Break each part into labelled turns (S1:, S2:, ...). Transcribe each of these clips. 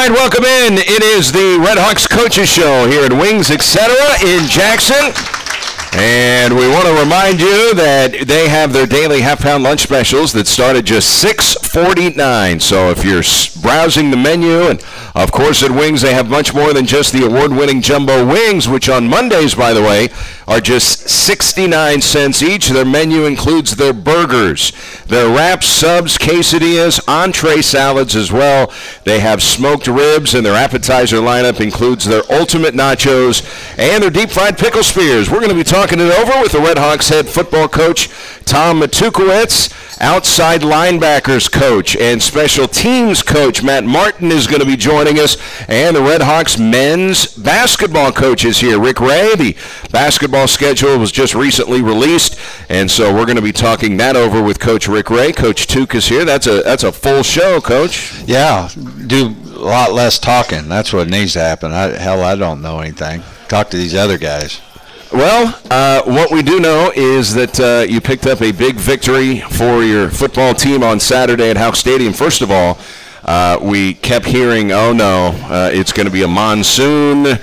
S1: right, welcome in. It is the Red Hawks Coaches Show here at Wings, etc. in Jackson. And we want to remind you that they have their daily half-pound lunch specials that start at just $6.49. So if you're browsing the menu, and of course at Wings they have much more than just the award-winning jumbo wings, which on Mondays, by the way, are just 69 cents each. Their menu includes their burgers, their wraps, subs, quesadillas, entree salads as well. They have smoked ribs, and their appetizer lineup includes their ultimate nachos and their deep-fried pickle spears. We're going to be talking it over with the Red Hawks head football coach Tom Matukowicz, outside linebackers coach and special teams coach Matt Martin is going to be joining us, and the Red Hawks men's basketball coach is here, Rick Ray. The basketball schedule was just recently released, and so we're going to be talking that over with Coach Rick Ray. Coach Tuk is here. That's a full show, Coach.
S2: Yeah, do a lot less talking. That's what needs to happen. I don't know anything. Talk to these other guys.
S1: Well, what we do know is that you picked up a big victory for your football team on Saturday at Houck Stadium. First of all, we kept hearing, oh no, it's going to be a monsoon.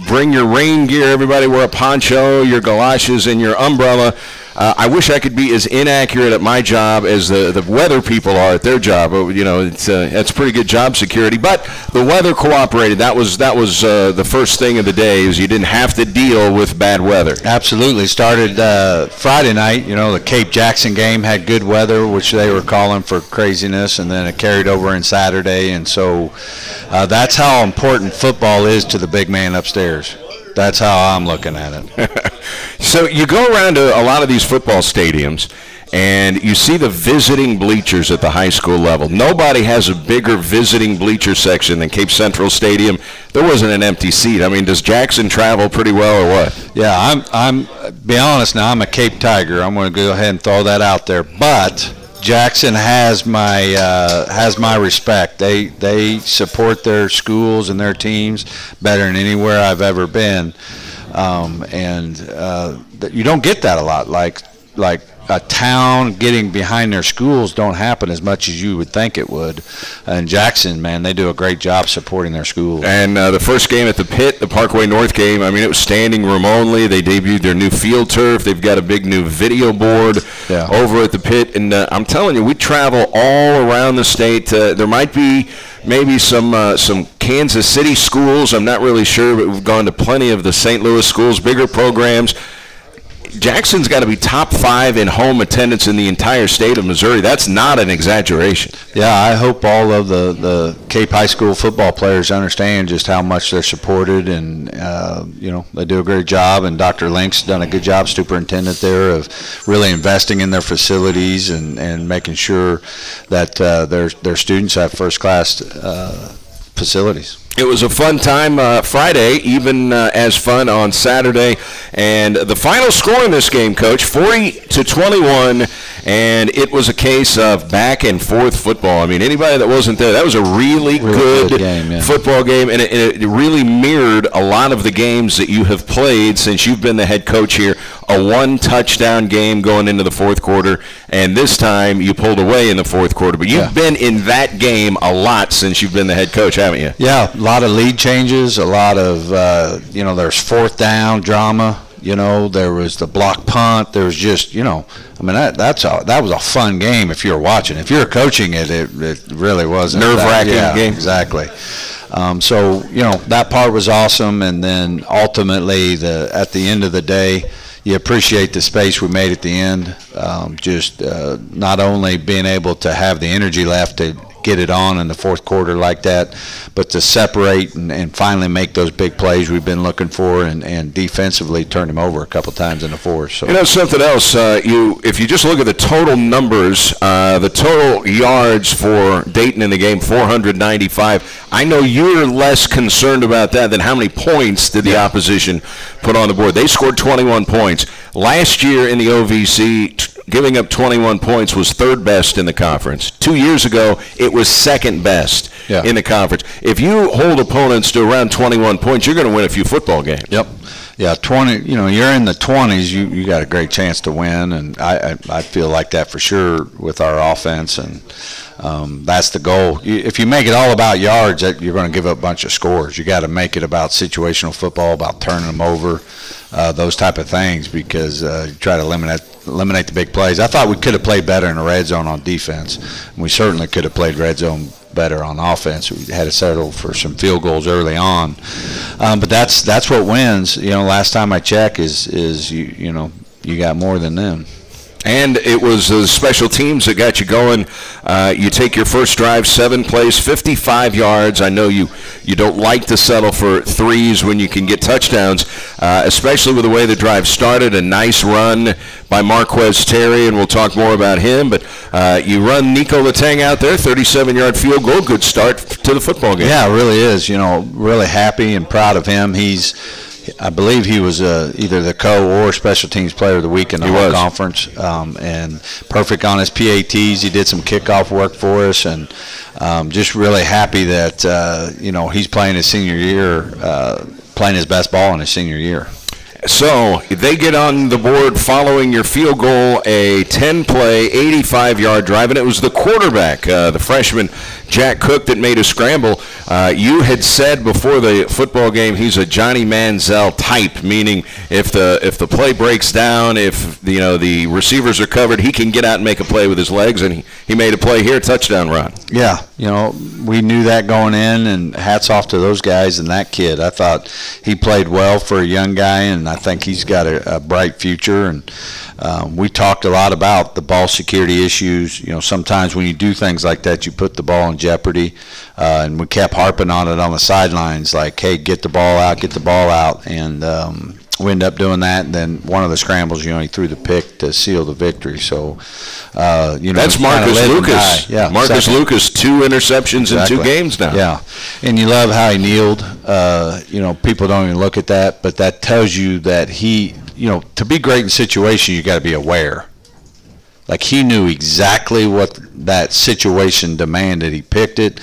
S1: Bring your rain gear, everybody wear a poncho, your galoshes, and your umbrella. I wish I could be as inaccurate at my job as the weather people are at their job. It's pretty good job security. But the weather cooperated. That was the first thing of the day, is you didn't have to deal with bad weather.
S2: Absolutely. Started Friday night. The Cape Jackson game had good weather, which they were calling for craziness, and then it carried over in Saturday. And so that's how important football is to the big man upstairs. That's how I'm looking at it.
S1: So you go around to a lot of these football stadiums, and you see the visiting bleachers at the high school level. Nobody has a bigger visiting bleacher section than Cape Central Stadium. There wasn't an empty seat. I mean, does Jackson travel pretty well or what?
S2: Yeah, I'm be honest now, I'm a Cape Tiger. I'm going to go ahead and throw that out there. But Jackson has my respect. They support their schools and their teams better than anywhere I've ever been, you don't get that a lot. Like a town getting behind their schools don't happen as much as you would think it would. And Jackson, man, they do a great job supporting their schools.
S1: And the first game at the Pit, the Parkway North game, I mean, it was standing room only. They debuted their new field turf. They've got a big new video board over at the Pit. And I'm telling you, we travel all around the state. There might be maybe some Kansas City schools. I'm not really sure, but we've gone to plenty of the St. Louis schools, bigger programs. Jackson's got to be top 5 in home attendance in the entire state of Missouri. That's not an exaggeration.
S2: Yeah, I hope all of the Cape High School football players understand just how much they're supported, and they do a great job. And Dr. Link's done a good job, superintendent there, of really investing in their facilities and making sure that their students have first-class facilities.
S1: It was a fun time Friday, even as fun on Saturday. And the final score in this game, Coach, 40-21, and it was a case of back and forth football. I mean, anybody that wasn't there, that was a really good game, football game, and it really mirrored a lot of the games that you have played since you've been the head coach here. A one-touchdown game going into the fourth quarter, and this time you pulled away in the fourth quarter. But you've been in that game a lot since you've been the head coach, haven't you?
S2: Yeah, a lot of lead changes, a lot of, there's fourth down drama. There was the block punt. There was just, that was a fun game if you were watching. If you were coaching it, it really wasn't.
S1: Nerve-wracking game.
S2: Exactly. That part was awesome. And then ultimately, at the end of the day, you appreciate the space we made at the end. Not only being able to have the energy left to get it on in the fourth quarter like that, but to separate and finally make those big plays we've been looking for, and defensively turn them over a couple times in the fourth. So
S1: something else, if you just look at the total numbers, the total yards for Dayton in the game, 495. I know you're less concerned about that than how many points did the opposition put on the board. They scored 21 points. Last year in the OVC, giving up 21 points was third best in the conference. 2 years ago, it was second best in the conference. If you hold opponents to around 21 points, you're going to win a few football games.
S2: Yep. Yeah, 20. You know, you're in the 20s. You got a great chance to win, and I feel like that for sure with our offense, and that's the goal. If you make it all about yards, you're going to give up a bunch of scores. You got to make it about situational football, about turning them over, those type of things, because you try to eliminate the big plays. I thought we could have played better in the red zone on defense. We certainly could have played red zone better on offense. We had to settle for some field goals early on, but that's what wins. You know, last time I checked is you got more than them.
S1: And it was the special teams that got you going. You take your first drive, 7 plays, 55 yards. I know you don't like to settle for threes when you can get touchdowns, especially with the way the drive started. A nice run by Marquez Terry, and we'll talk more about him. But you run Nico Letang out there, 37-yard field goal. Good start to the football game.
S2: Yeah, it really is. You know, really happy and proud of him. I believe he was either the or special teams player of the week in the whole conference, and perfect on his PATs. He did some kickoff work for us, and just really happy that he's playing his senior year, playing his best ball in his senior year.
S1: So they get on the board following your field goal, a 10-play, 85-yard drive, and it was the quarterback, the freshman Jack Cook, that made a scramble. You had said before the football game he's a Johnny Manziel type, meaning if the play breaks down, if the receivers are covered, he can get out and make a play with his legs, and he made a play here, touchdown run.
S2: Yeah, we knew that going in, and hats off to those guys and that kid. I thought he played well for a young guy, and I think he's got a bright future. And we talked a lot about the ball security issues. Sometimes when you do things like that, you put the ball in jeopardy, and we kept harping on it on the sidelines, like, hey, get the ball out, and we ended up doing that. And then one of the scrambles, he threw the pick to seal the victory. So,
S1: that's Marcus Lucas.
S2: Yeah,
S1: Marcus Lucas, 2 interceptions in 2 games now.
S2: Yeah, and you love how he kneeled. People don't even look at that, but that tells you that he, to be great in situation, you got to be aware. Like, he knew exactly what that situation demanded. He picked it.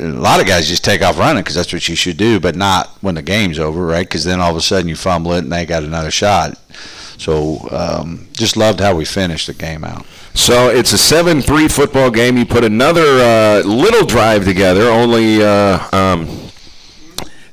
S2: A lot of guys just take off running because that's what you should do, but not when the game's over, right? Because then all of a sudden you fumble it and they got another shot. So just loved how we finished the game out.
S1: So it's a 7-3 football game. You put another little drive together, only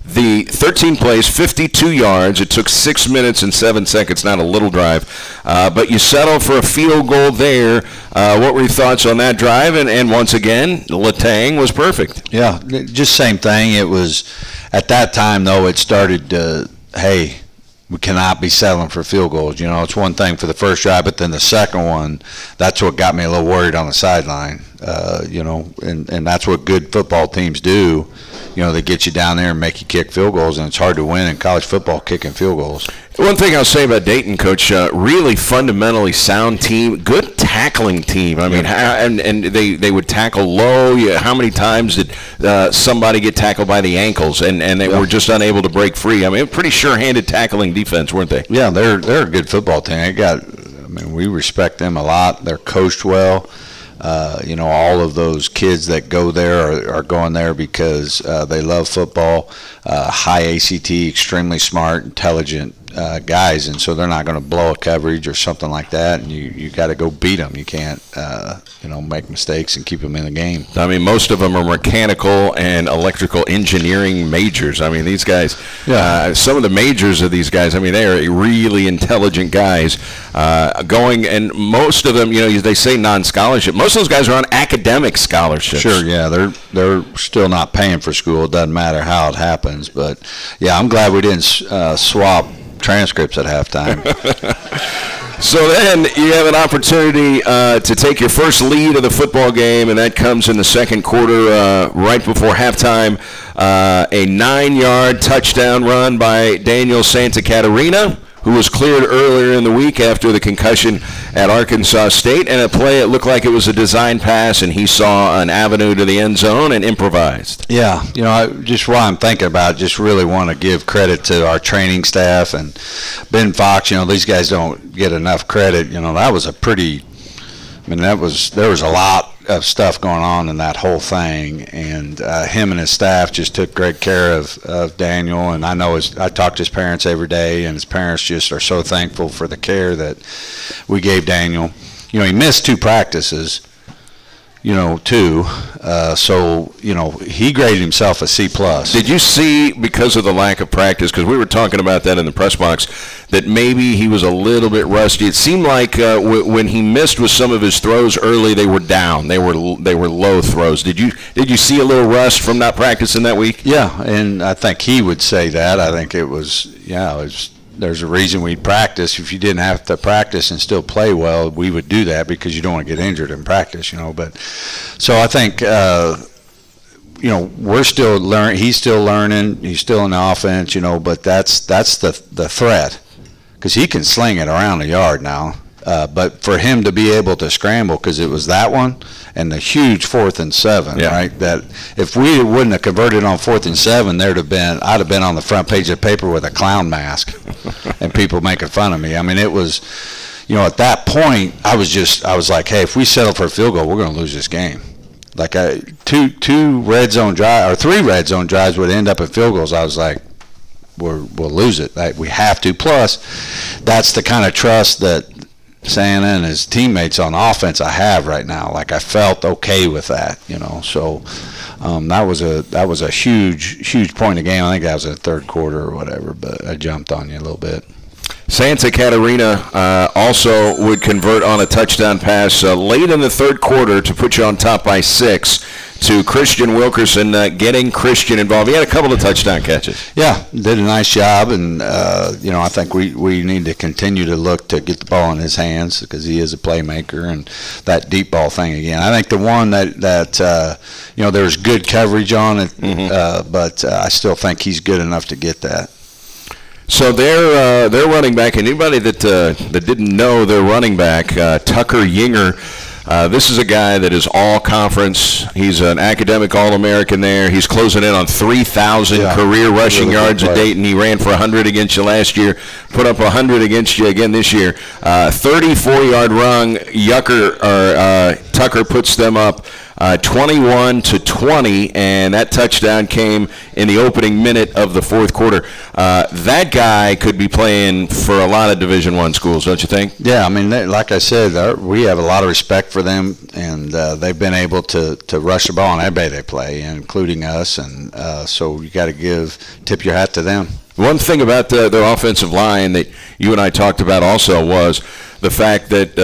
S1: the 13 plays, 52 yards. It took 6 minutes and 7 seconds, not a little drive. But you settled for a field goal there. What were your thoughts on that drive? And once again, Letang was perfect.
S2: Yeah, just same thing. It was, at that time, though, it started to, hey, we cannot be settling for field goals. It's one thing for the first drive, but then the second one, that's what got me a little worried on the sideline. And that's what good football teams do. They get you down there and make you kick field goals, and it's hard to win in college football kicking field goals.
S1: One thing I'll say about Dayton, Coach, really fundamentally sound team, good tackling team. I mean, and they would tackle low. How many times did somebody get tackled by the ankles, and they were just unable to break free? I mean, pretty sure-handed tackling defense, weren't they?
S2: Yeah, they're a good football team. We respect them a lot. They're coached well. All of those kids that go there are going there because they love football, high ACT, extremely smart, intelligent guys, and so they're not going to blow a coverage or something like that, and you got to go beat them. You can't, make mistakes and keep them in the game.
S1: I mean, most of them are mechanical and electrical engineering majors. I mean, these guys, some of the majors of these guys, I mean, they are really intelligent guys and most of them, they say non-scholarship. Most of those guys are on academic scholarships.
S2: Sure, yeah, they're still not paying for school. It doesn't matter how it happens, but, yeah, I'm glad we didn't swap transcripts at halftime.
S1: So then you have an opportunity to take your first lead of the football game, and that comes in the second quarter right before halftime. A 9-yard touchdown run by Daniel Santa Catarina, who was cleared earlier in the week after the concussion at Arkansas State, and a play it looked like it was a design pass, and he saw an avenue to the end zone and improvised.
S2: Yeah, just while I'm thinking about it, just really want to give credit to our training staff and Ben Fox. These guys don't get enough credit. That was there was a lot of stuff going on in that whole thing, and him and his staff just took great care of Daniel. And I know I talk to his parents every day, and his parents just are so thankful for the care that we gave Daniel. You know, he missed 2 practices, you know, too. So, you know, he graded himself a C+.
S1: Did you see, because of the lack of practice, because we were talking about that in the press box, that maybe he was a little bit rusty? It seemed like when he missed with some of his throws early, they were down. They were low throws. Did you see a little rust from not practicing that week?
S2: Yeah, and I think he would say that. I think it was, there's a reason we practice. If you didn't have to practice and still play well, we would do that because you don't want to get injured in practice, you know. But so I think, you know, we're still learning. He's still learning. He's still in the offense, you know. But that's the threat, because he can sling it around the yard now. But for him to be able to scramble, because it was that one and the huge 4th and 7,
S1: yeah,
S2: right? That if we wouldn't have converted on 4th and 7, I'd have been on the front page of the paper with a clown mask and people making fun of me. I mean, it was, you know, at that point, I was like, hey, if we settle for a field goal, we're going to lose this game. Like two red zone drives or 3 red zone drives would end up in field goals. I was like, we'll lose it. We have to. Plus, that's the kind of trust that Santa and his teammates on offense I have right now. Like, I felt okay with that, you know. So that was a huge point of the game. I think that was in the 3rd quarter or whatever, but I jumped on you a little bit.
S1: Santa Catarina also would convert on a touchdown pass late in the 3rd quarter to put you on top by 6 to Christian Wilkerson, getting Christian involved. He had a couple of touchdown catches.
S2: Yeah, did a nice job, and you know, I think we need to continue to look to get the ball in his hands, because he is a playmaker, and that deep ball thing again. I think the one that you know, there's good coverage on it, but I still think he's good enough to get that.
S1: So their running back, and anybody that didn't know their running back, Tucker Yinger, this is a guy that is all conference. He's an academic All-American there. He's closing in on 3,000 career rushing yards a Dayton. He ran for 100 against you last year, put up 100 against you again this year. 34-yard run. Tucker puts them up 21-20, and that touchdown came in the opening minute of the 4th quarter. That guy could be playing for a lot of Division I schools, don't you think?
S2: Yeah, I mean, like I said, we have a lot of respect for them, and they've been able to rush the ball on everybody they play, including us, and so you got to tip your hat to them.
S1: One thing about their offensive line that you and I talked about also was the fact that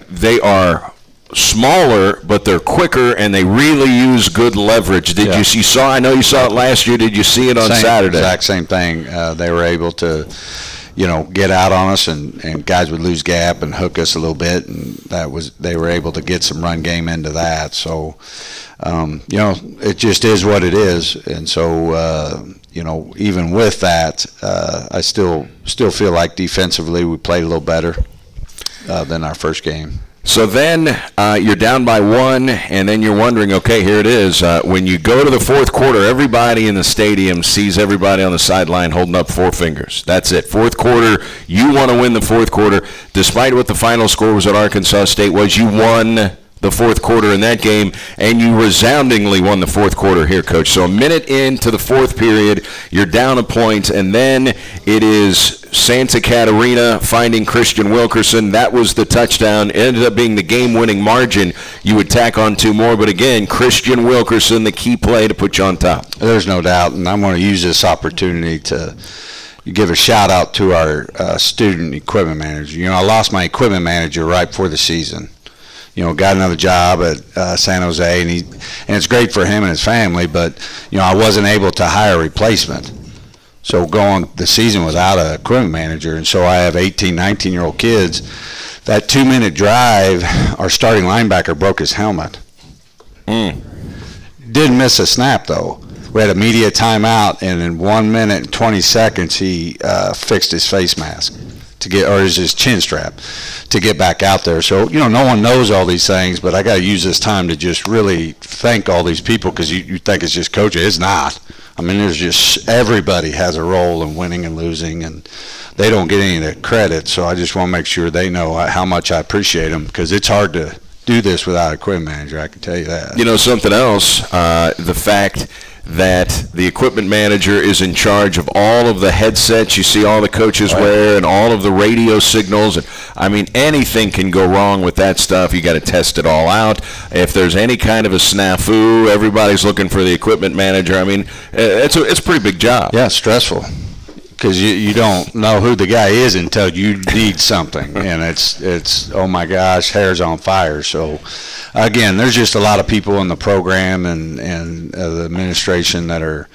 S1: they are smaller, but they're quicker, and they really use good leverage. I know you saw it last year. Did you see it on Saturday?
S2: Exact same thing. They were able to, you know, get out on us, and guys would lose gap and hook us a little bit, and they were able to get some run game into that. So, you know, it just is what it is, and so you know, even with that, I still feel like defensively we played a little better than our first game.
S1: So then you're down by 1, and then you're wondering, okay, here it is. When you go to the 4th quarter, everybody in the stadium sees everybody on the sideline holding up 4 fingers. That's it. 4th quarter, you want to win the 4th quarter. Despite what the final score was at Arkansas State was, you won the 4th quarter in that game, and you resoundingly won the 4th quarter here, Coach. So a minute into the 4th period, you're down a point, and then it is Santa Catarina finding Christian Wilkerson. That was the touchdown. It ended up being the game-winning margin. You would tack on 2 more, but again, Christian Wilkerson, the key play to put you on top.
S2: There's no doubt, and I'm going to use this opportunity to give a shout-out to our student equipment manager. You know, I lost my equipment manager right before the season. You know, got another job at San Jose, and it's great for him and his family, but, you know, I wasn't able to hire a replacement. So the season without a equipment manager, and so I have 18, 19-year-old kids. That 2-minute drive, our starting linebacker broke his helmet. Didn't miss a snap, though. We had a media timeout, and in 1 minute and 20 seconds, he fixed his face mask or his chin strap to get back out there. So, you know, no one knows all these things, but I got to use this time to just really thank all these people, because you think it's just coaching. It's not. I mean, there's just everybody has a role in winning and losing, and they don't get any of the credit. So I just want to make sure they know how much I appreciate them, because it's hard to do this without a equipment manager. I can tell you that.
S1: You know something else, the fact that the equipment manager is in charge of all of the headsets you see all the coaches wear and all of the radio signals. And I mean, anything can go wrong with that stuff. You got to test it all out. If there's any kind of a snafu, everybody's looking for the equipment manager. I mean, it's a pretty big job.
S2: Yeah, it's stressful. Because you don't know who the guy is until you need something, and it's oh my gosh, hair's on fire. So again, there's just a lot of people in the program and the administration that are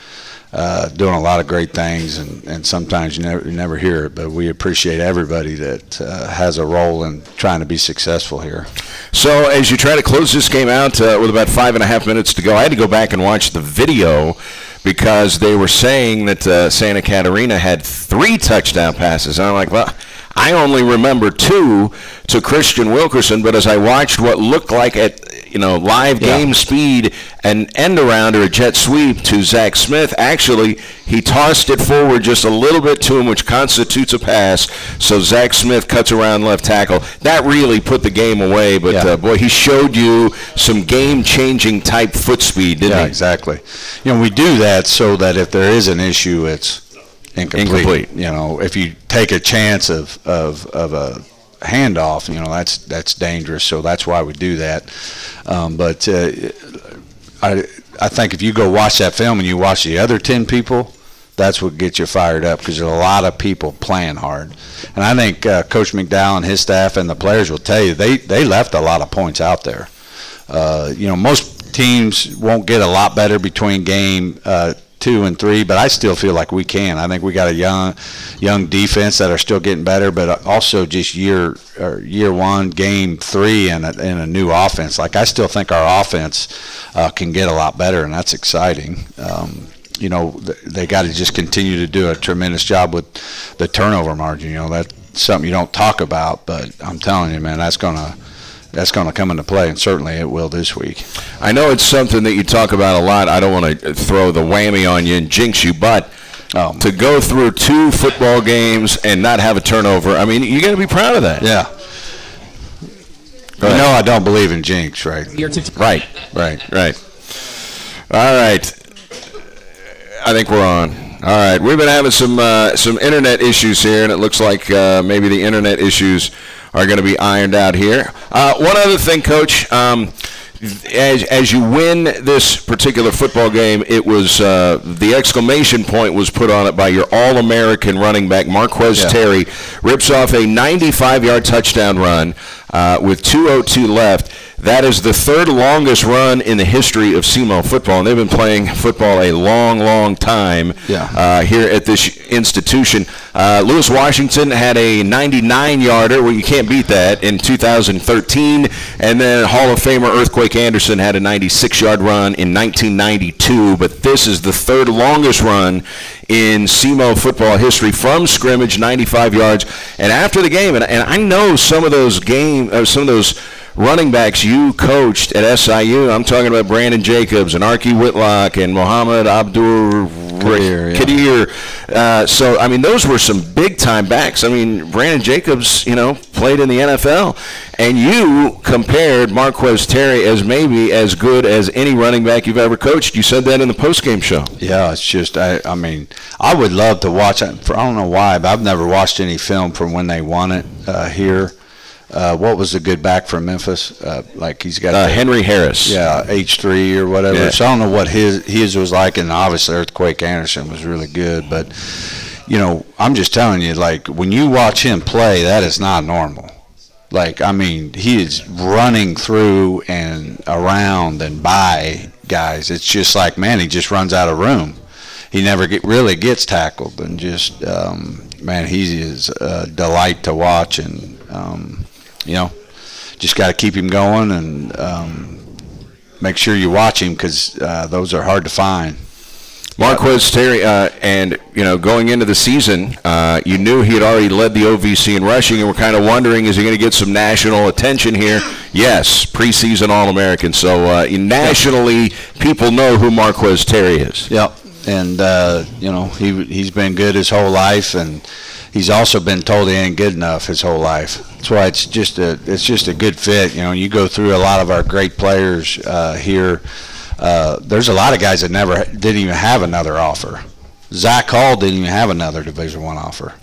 S2: doing a lot of great things, and sometimes you never hear it, but we appreciate everybody that has a role in trying to be successful here.
S1: So as you try to close this game out with about 5.5 minutes to go, I had to go back and watch the video, because they were saying that Santa Catarina had 3 touchdown passes. And I'm like, well, I only remember 2 to Christian Wilkerson, but as I watched what looked like at live game speed, an end around or a jet sweep to Zach Smith, actually he tossed it forward just a little bit to him, which constitutes a pass. So Zach Smith cuts around left tackle. That really put the game away. But boy, he showed you some game-changing type foot speed, didn't he?
S2: Yeah, exactly. We do that so that if there is an issue, it's incomplete. If you take a chance of a handoff, that's dangerous. So that's why we do that. But I think if you go watch that film and you watch the other 10 people, that's what gets you fired up, because there's a lot of people playing hard. And I think Coach McDowell and his staff and the players will tell you they left a lot of points out there. Most teams won't get a lot better between game 2 and 3, but I still feel like we can. I think we got a young defense that are still getting better, but also just year 1, game 3, and a new offense. Like, I still think our offense can get a lot better, and that's exciting. They got to just continue to do a tremendous job with the turnover margin. That's something you don't talk about, but I'm telling you, man, that's going to come into play, and certainly it will this week.
S1: I know it's something that you talk about a lot. I don't want to throw the whammy on you and jinx you, but to go through 2 football games and not have a turnover, I mean, you got to be proud of that.
S2: Yeah. I don't believe in jinx, right?
S1: Right. All right. I think we're on. All right. We've been having some internet issues here, and it looks like maybe the internet issues are going to be ironed out here. One other thing, Coach, as you win this particular football game, it was the exclamation point was put on it by your All-American running back, Marquez Terry, rips off a 95-yard touchdown run with 2:02 left. That is the 3rd longest run in the history of SEMO football, and they've been playing football a long, long time here at this institution. Lewis Washington had a 99-yarder, well, you can't beat that, in 2013, and then Hall of Famer Earthquake Anderson had a 96-yard run in 1992, but this is the 3rd longest run in SEMO football history from scrimmage, 95 yards. And after the game, and I know some of those running backs you coached at SIU. I'm talking about Brandon Jacobs and Archie Whitlock and Mohammed Abdul Kadir. So, I mean, those were some big-time backs. I mean, Brandon Jacobs, played in the NFL. And you compared Marquez Terry as maybe as good as any running back you've ever coached. You said that in the postgame show.
S2: Yeah, it's just, I mean, I would love to watch it. I don't know why, but I've never watched any film from when they won it here. What was the good back from Memphis? Like he's got
S1: Henry Harris.
S2: Yeah, H3 or whatever. Yeah. So I don't know what his was like, and obviously Earthquake Anderson was really good. But I'm just telling you, like when you watch him play, that is not normal. Like, I mean, he is running through and around and by guys. It's just like, man, he just runs out of room. He never really gets tackled, and just man, he is a delight to watch, and just got to keep him going and make sure you watch him, because those are hard to find.
S1: Marquez Terry, and going into the season, you knew he had already led the OVC in rushing, and we're kind of wondering, is he going to get some national attention here? Yes, preseason All-American. So nationally, people know who Marquez Terry is.
S2: Yep, and he's been good his whole life, and he's also been told he ain't good enough his whole life. That's why it's just a good fit. You know, you go through a lot of our great players here. There's a lot of guys that didn't even have another offer. Zach Hall didn't even have another Division I offer.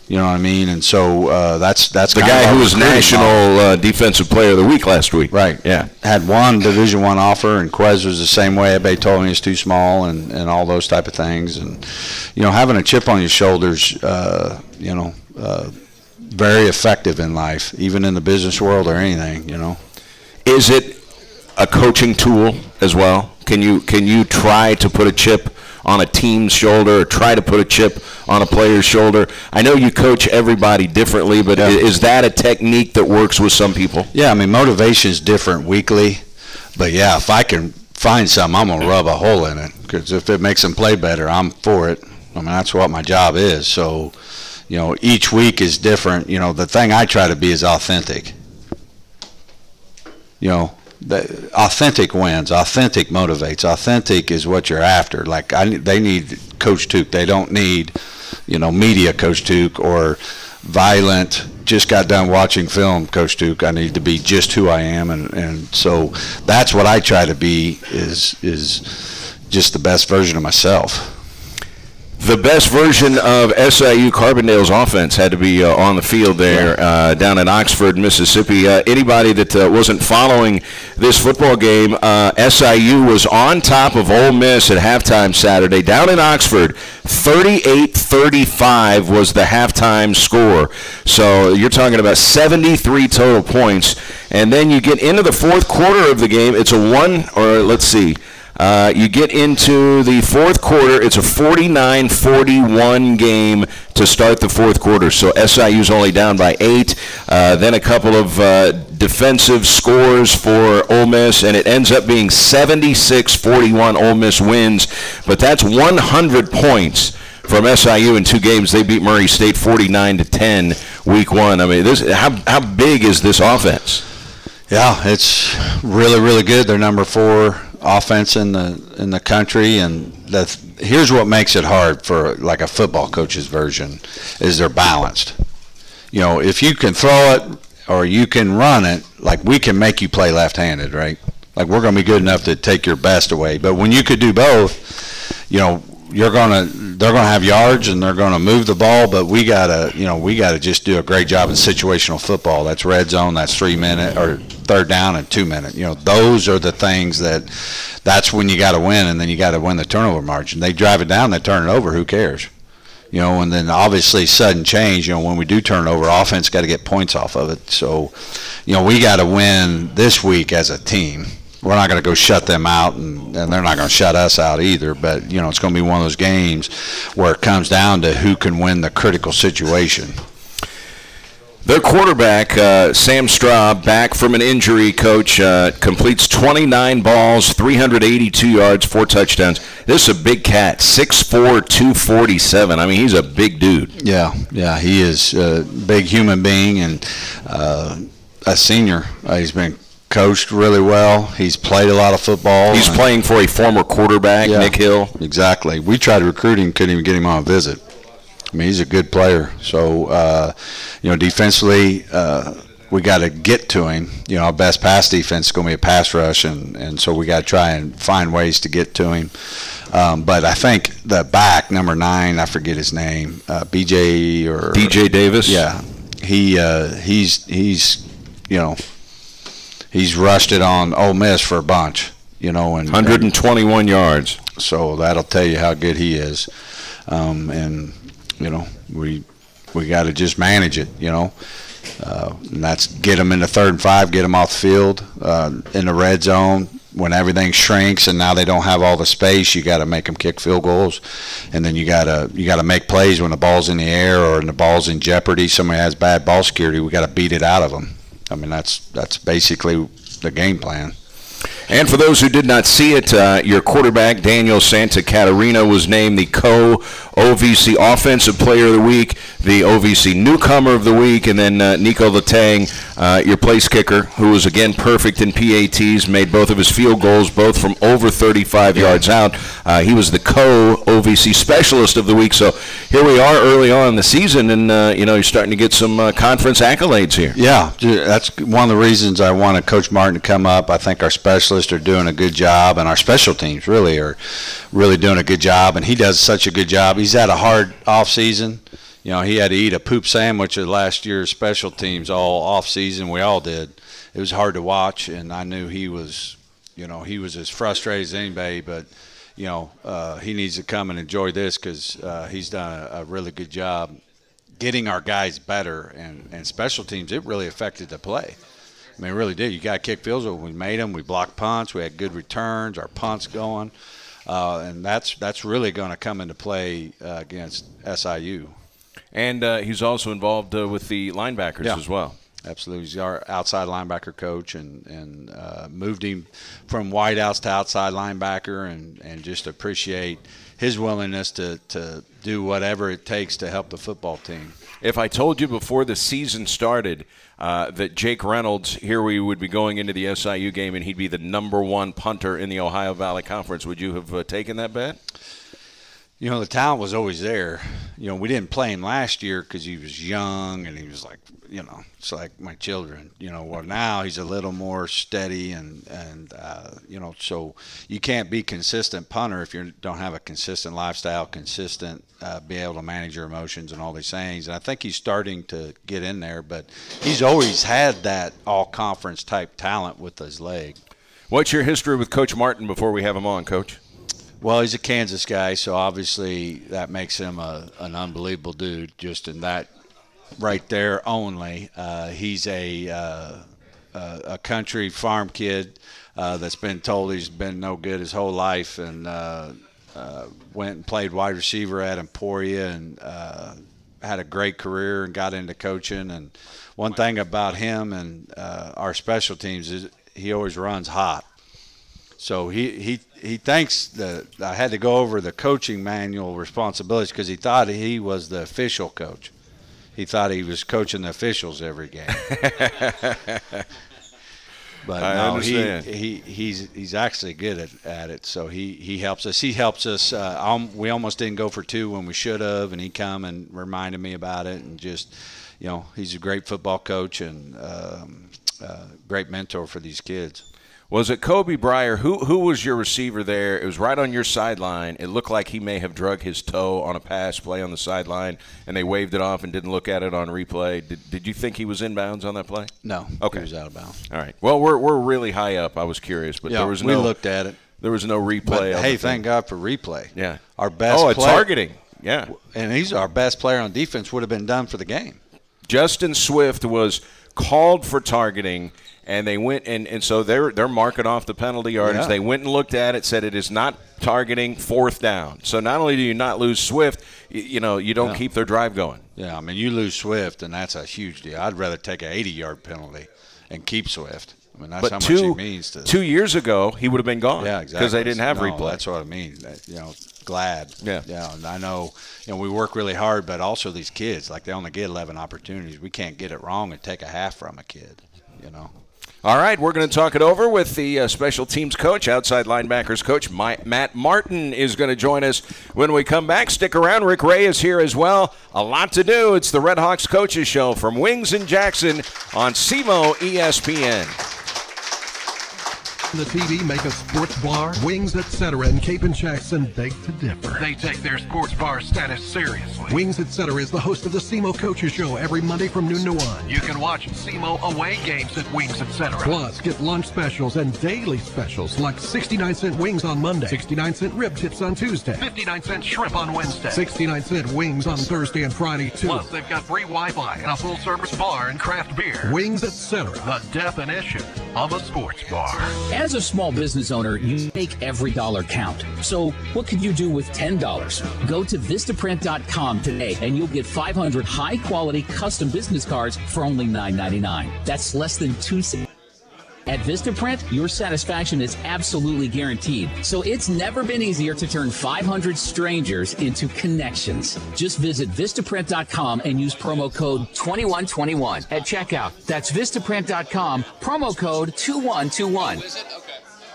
S2: You know what I mean? And so that's
S1: the guy who was National Defensive Player of the Week last week.
S2: Right.
S1: Yeah.
S2: Had one Division I offer, and Quez was the same way. Everybody told me he was too small and all those type of things. And, you know, having a chip on your shoulders, you know, very effective in life, even in the business world or anything, you know.
S1: Is it a coaching tool as well? Can you try to put a chip on a team's shoulder or try to put a chip on a player's shoulder? I know you coach everybody differently, but is that a technique that works with some people?
S2: Yeah, I mean, motivation is different weekly. But, yeah, if I can find something, I'm going to rub a hole in it, because if it makes them play better, I'm for it. I mean, that's what my job is. So, you know, each week is different. You know, the thing I try to be is authentic. You know, authentic wins. Authentic motivates. Authentic is what you're after. Like, they need Coach Tuke. They don't need, you know, media Coach Tuke or violent, just got done watching film Coach Tuke. I need to be just who I am. And so that's what I try to be, is just the best version of myself.
S1: The best version of SIU Carbondale's offense had to be on the field there down in Oxford, Mississippi. Anybody that wasn't following this football game, SIU was on top of Ole Miss at halftime Saturday down in Oxford. 38-35 was the halftime score. So you're talking about 73 total points. And then you get into the fourth quarter of the game. It's you get into the fourth quarter, it's a 49-41 game to start the fourth quarter. So SIU's only down by 8. Then a couple of defensive scores for Ole Miss, and it ends up being 76-41 Ole Miss wins. But that's 100 points from SIU in 2 games. They beat Murray State 49-10 week 1. I mean, how big is this offense?
S2: Yeah, it's really, really good. They're number 4 offense in the country, and here's what makes it hard for like a football coach's version, is they're balanced. You know, if you can throw it or you can run it, like we can make you play left-handed, right? Like we're going to be good enough to take your best away. But when you could do both, you know, they're gonna have yards and they're gonna move the ball, but we gotta just do a great job in situational football. That's red zone, that's 3-minute or third down and 2-minute. You know, those are the things that's when you gotta win, and then you gotta win the turnover margin. They drive it down, they turn it over, who cares? You know, and then obviously sudden change, you know, when we do turn it over, offense gotta get points off of it. So, you know, we gotta win this week as a team. We're not going to go shut them out, and they're not going to shut us out either. But, you know, it's going to be one of those games where it comes down to who can win the critical situation.
S1: Their quarterback, Sam Straub, back from an injury, Coach, completes 29 balls, 382 yards, 4 touchdowns. This is a big cat, 6'4", 247. I mean, he's a big dude.
S2: Yeah, he is a big human being and a senior. He's been coached really well. He's played a lot of football.
S1: He's playing for a former quarterback, Nick Hill.
S2: Exactly. We tried to recruit him, couldn't even get him on a visit. I mean, he's a good player. So, you know, defensively, we got to get to him. You know, our best pass defense is going to be a pass rush, and so we got to try and find ways to get to him. But I think the back, number 9, I forget his name, DJ
S1: Davis.
S2: Yeah, he's you know, he's rushed it on Ole Miss for a bunch. You know, and
S1: 121 yards.
S2: So that'll tell you how good he is. And you know, we got to just manage it. You know. And that's get them into 3rd and 5, get them off the field in the red zone. When everything shrinks and now they don't have all the space, you got to make them kick field goals, and then you got to make plays when the ball's in the air or when the ball's in jeopardy. Somebody has bad ball security, we got to beat it out of them. I mean, that's basically the game plan.
S1: And for those who did not see it, your quarterback, Daniel Santa Catarina, was named the co-OVC Offensive Player of the Week, the OVC Newcomer of the Week, and then Nico Letang, your place kicker, who was, again, perfect in PATs, made both of his field goals, both from over 35 yards out. He was the co-OVC Specialist of the Week. So here we are early on in the season, and, you're starting to get some conference accolades here.
S2: Yeah, that's one of the reasons I wanted Coach Martin to come up. I think our specialists are doing a good job, and our special teams really are doing a good job, and he does such a good job. He's had a hard off season. He had to eat a poop sandwich of last year's special teams all off season. We all did. It was hard to watch, and I knew he was as frustrated as anybody, but he needs to come and enjoy this because he's done a really good job getting our guys better, and special teams, it really affected the play. I mean, it really did. You got to kick field goals. We made them. We blocked punts. We had good returns. Our punts going. And that's really going to come into play against SIU.
S1: And he's also involved with the linebackers as well.
S2: Absolutely. He's our outside linebacker coach and moved him from wideouts to outside linebacker and just appreciate his willingness to do whatever it takes to help the football team.
S1: If I told you before the season started that Jake Reynolds, here we would be going into the SIU game and he'd be the #1 punter in the Ohio Valley Conference, would you have taken that bet?
S2: The talent was always there. We didn't play him last year because he was young and he was like, it's like my children. Well, now he's a little more steady and so you can't be consistent punter if you don't have a consistent lifestyle, be able to manage your emotions and all these things. And I think he's starting to get in there, but he's always had that all-conference type talent with his leg.
S1: What's your history with Coach Martin before we have him on, Coach?
S2: Well, he's a Kansas guy, so obviously that makes him an unbelievable dude just in that right there only. He's a country farm kid that's been told he's been no good his whole life and went and played wide receiver at Emporia and had a great career and got into coaching. And one thing about him and our special teams is he always runs hot. So he thinks that I had to go over the coaching manual responsibilities because he thought he was the official coach. He thought he was coaching the officials every game. But no, he's actually good at it. So he helps us. He helps us. We almost didn't go for 2 when we should have, and he come and reminded me about it. And just he's a great football coach and great mentor for these kids.
S1: Was it Kobe Breyer? Who was your receiver there? It was right on your sideline. It looked like he may have drug his toe on a pass play on the sideline, and they waved it off and didn't look at it on replay. Did you think he was in bounds on that play?
S2: No.
S1: Okay.
S2: He was out of bounds.
S1: All right. Well, we're really high up. I was curious, but there was
S2: we looked at it.
S1: There was no replay.
S2: But, hey, thank God for replay.
S1: Yeah.
S2: Our best player.
S1: Targeting. Yeah.
S2: And he's our best player on defense, would have been done for the game.
S1: Justin Swift was called for targeting, and they went and so they're marking off the penalty yardage. Yeah. They went and looked at it, said it is not targeting, 4th down. So not only do you not lose Swift, you don't keep their drive going.
S2: Yeah, I mean, you lose Swift, and that's a huge deal. I'd rather take an 80-yard penalty and keep Swift. I mean, that's how much he means to.
S1: 2 years ago, he would have been gone.
S2: Yeah, exactly.
S1: Because they didn't have replay.
S2: That's what I mean. Glad.
S1: Yeah.
S2: Yeah. And I know, we work really hard, but also these kids, like they only get 11 opportunities. We can't get it wrong and take a half from a kid.
S1: All right, we're going to talk it over with the special teams coach, outside linebackers coach, Matt Martin is going to join us when we come back. Stick around. Rick Ray is here as well. A lot to do. It's the Red Hawks Coaches Show from Wings in Jackson on SEMO ESPN.
S3: The TV make a sports bar, Wings, etc. in Cape and Jackson beg to differ. They take their sports bar status seriously. Wings, etc. is the host of the SEMO Coaches Show every Monday from noon to 1. You can watch SEMO away games at Wings, etc. Plus, get lunch specials and daily specials like 69-cent wings on Monday, 69-cent rib tips on Tuesday, 59-cent shrimp on Wednesday, 69-cent wings on Thursday and Friday too. Plus, they've got free Wi-Fi and a full-service bar and craft beer. Wings, etc. The definition of a sports bar.
S4: As a small business owner, you make every dollar count. So what could you do with $10? Go to Vistaprint.com today and you'll get 500 high-quality custom business cards for only $9.99. That's less than $2 cents. At Vistaprint, your satisfaction is absolutely guaranteed. So it's never been easier to turn 500 strangers into connections. Just visit Vistaprint.com and use promo code 2121 at checkout. That's Vistaprint.com, promo code 2121.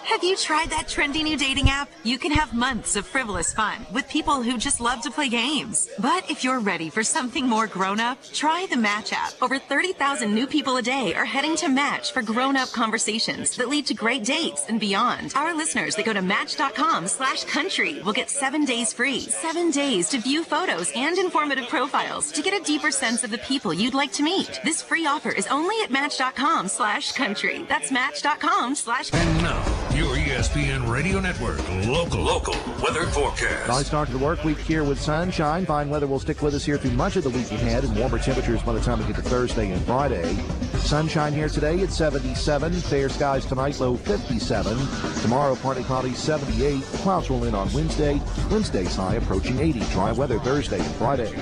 S5: Have you tried that trendy new dating app? You can have months of frivolous fun with people who just love to play games. But if you're ready for something more grown-up, try the Match app. Over 30,000 new people a day are heading to Match for grown-up conversations that lead to great dates and beyond. Our listeners that go to Match.com/country will get 7 days free. 7 days to view photos and informative profiles to get a deeper sense of the people you'd like to meet. This free offer is only at Match.com/country. That's Match.com/country.
S3: And now, your ESPN Radio Network local weather forecast.
S6: Nice start to the work week here with sunshine. Fine weather will stick with us here through much of the week ahead, and warmer temperatures by the time we get to Thursday and Friday. Sunshine here today at 77. Fair skies tonight, low 57. Tomorrow, partly cloudy, 78. Clouds roll in on Wednesday. Wednesday's high approaching 80. Dry weather Thursday and Friday.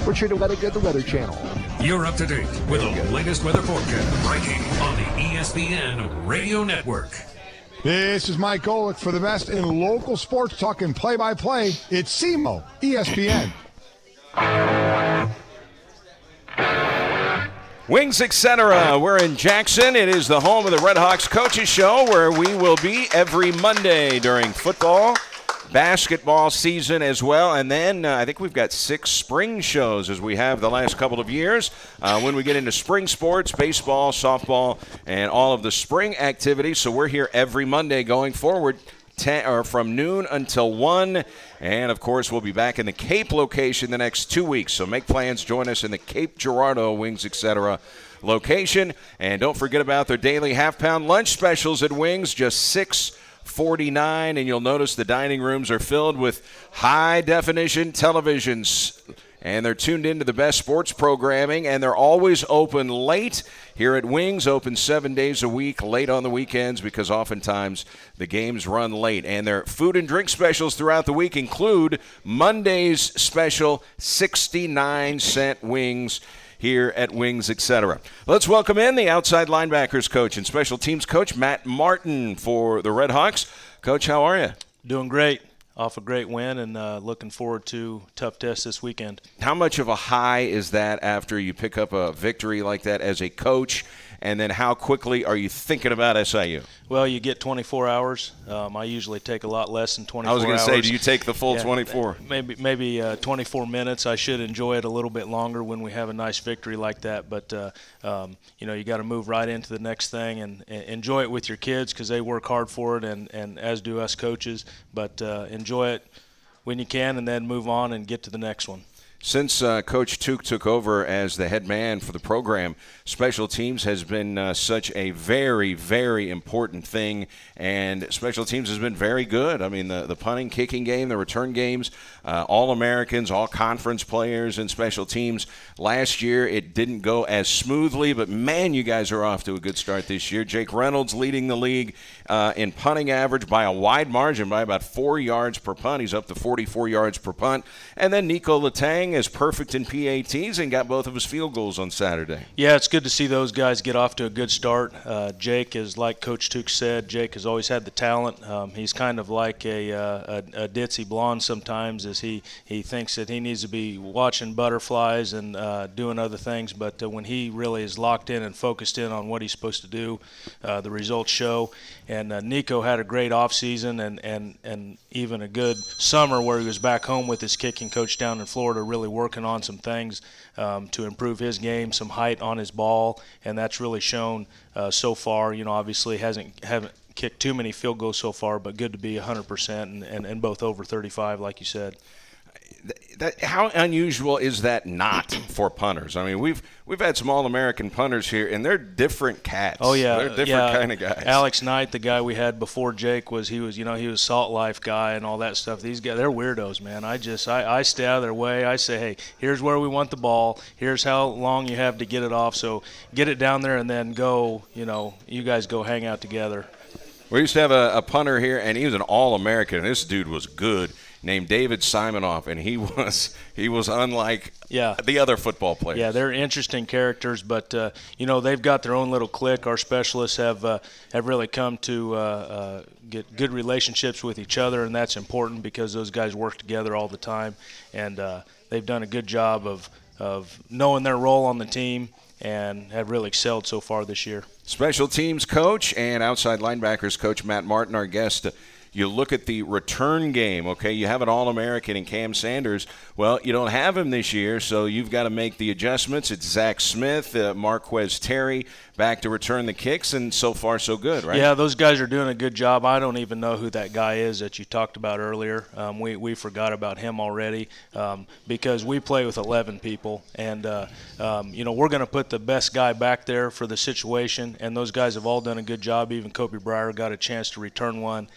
S6: We're sure to weather good, the Weather Channel.
S3: You're up to date with the latest weather forecast right here on the ESPN Radio Network.
S7: This is Mike Golick for the best in local sports talk and play-by-play. It's SEMO ESPN.
S1: Wings, etc. We're in Jackson. It is the home of the Red Hawks Coaches Show, where we will be every Monday during football, basketball season as well. And then I think we've got 6 spring shows as we have the last couple of years. When we get into spring sports, baseball, softball, and all of the spring activities. So we're here every Monday going forward from noon until 1. And, of course, we'll be back in the Cape location the next 2 weeks. So make plans. Join us in the Cape Girardeau Wings, etc. location. And don't forget about their daily half-pound lunch specials at Wings, just $6.49, and you'll notice the dining rooms are filled with high-definition televisions, and they're tuned into the best sports programming, and they're always open late here at Wings, open 7 days a week, late on the weekends, because oftentimes the games run late. And their food and drink specials throughout the week include Monday's special 69-cent wings here at Wings, etc. Let's welcome in the outside linebackers coach and special teams coach, Matt Martin, for the Red Hawks. Coach, how are you?
S8: Doing great. Off a great win, and looking forward to tough test this weekend.
S1: How much of a high is that after you pick up a victory like that as a coach? And then how quickly are you thinking about SIU?
S8: Well, you get 24 hours. I usually take a lot less than 24 hours.
S1: I was going to say, do you take the full 24?
S8: Maybe 24 minutes. I should enjoy it a little bit longer when we have a nice victory like that. But, you got to move right into the next thing and enjoy it with your kids because they work hard for it, and as do us coaches. But enjoy it when you can and then move on and get to the next one.
S1: Since Coach Tuke took over as the head man for the program, special teams has been such a very, very important thing, and special teams has been very good. I mean, the punting, kicking game, the return games, All-Americans, all-conference players in special teams. Last year it didn't go as smoothly, but, man, you guys are off to a good start this year. Jake Reynolds leading the league in punting average by a wide margin, by about 4 yards per punt. He's up to 44 yards per punt. And then Nico Letang is perfect in PATs and got both of his field goals on Saturday.
S8: Yeah, it's good to see those guys get off to a good start. Jake is, like Coach Tuke said, Jake has always had the talent. He's kind of like a ditzy blonde sometimes, as he thinks that he needs to be watching butterflies and doing other things. But when he really is locked in and focused in on what he's supposed to do, the results show. And Nico had a great offseason and even a good summer where he was back home with his kicking coach down in Florida, really working on some things to improve his game, some height on his ball, and that's really shown so far. Obviously haven't kicked too many field goals so far, but good to be 100% and both over 35, like you said.
S1: How unusual is that not for punters? I mean, we've had some All-American punters here, and they're different cats.
S8: Oh yeah,
S1: they're different kind of guys.
S8: Alex Knight, the guy we had before Jake, he was Salt Life guy and all that stuff. These guys, they're weirdos, man. I stay out of their way. I say, hey, here's where we want the ball. Here's how long you have to get it off. So get it down there and then go. You guys go hang out together.
S1: We used to have a punter here, and he was an All-American, and this dude was good. named David Simonoff, and he was unlike the other football players.
S8: Yeah, they're interesting characters, but they've got their own little clique. Our specialists have really come to get good relationships with each other, and that's important because those guys work together all the time, and they've done a good job of knowing their role on the team and have really excelled so far this year.
S1: Special teams coach and outside linebackers coach Matt Martin, our guest. You look at the return game, okay? You have an All-American in Cam Sanders. Well, you don't have him this year, so you've got to make the adjustments. It's Zach Smith, Marquez Terry back to return the kicks, and so far so good, right?
S8: Yeah, those guys are doing a good job. I don't even know who that guy is that you talked about earlier. We forgot about him already because we play with 11 people, and we're going to put the best guy back there for the situation, and those guys have all done a good job. Even Kobe Breyer got a chance to return one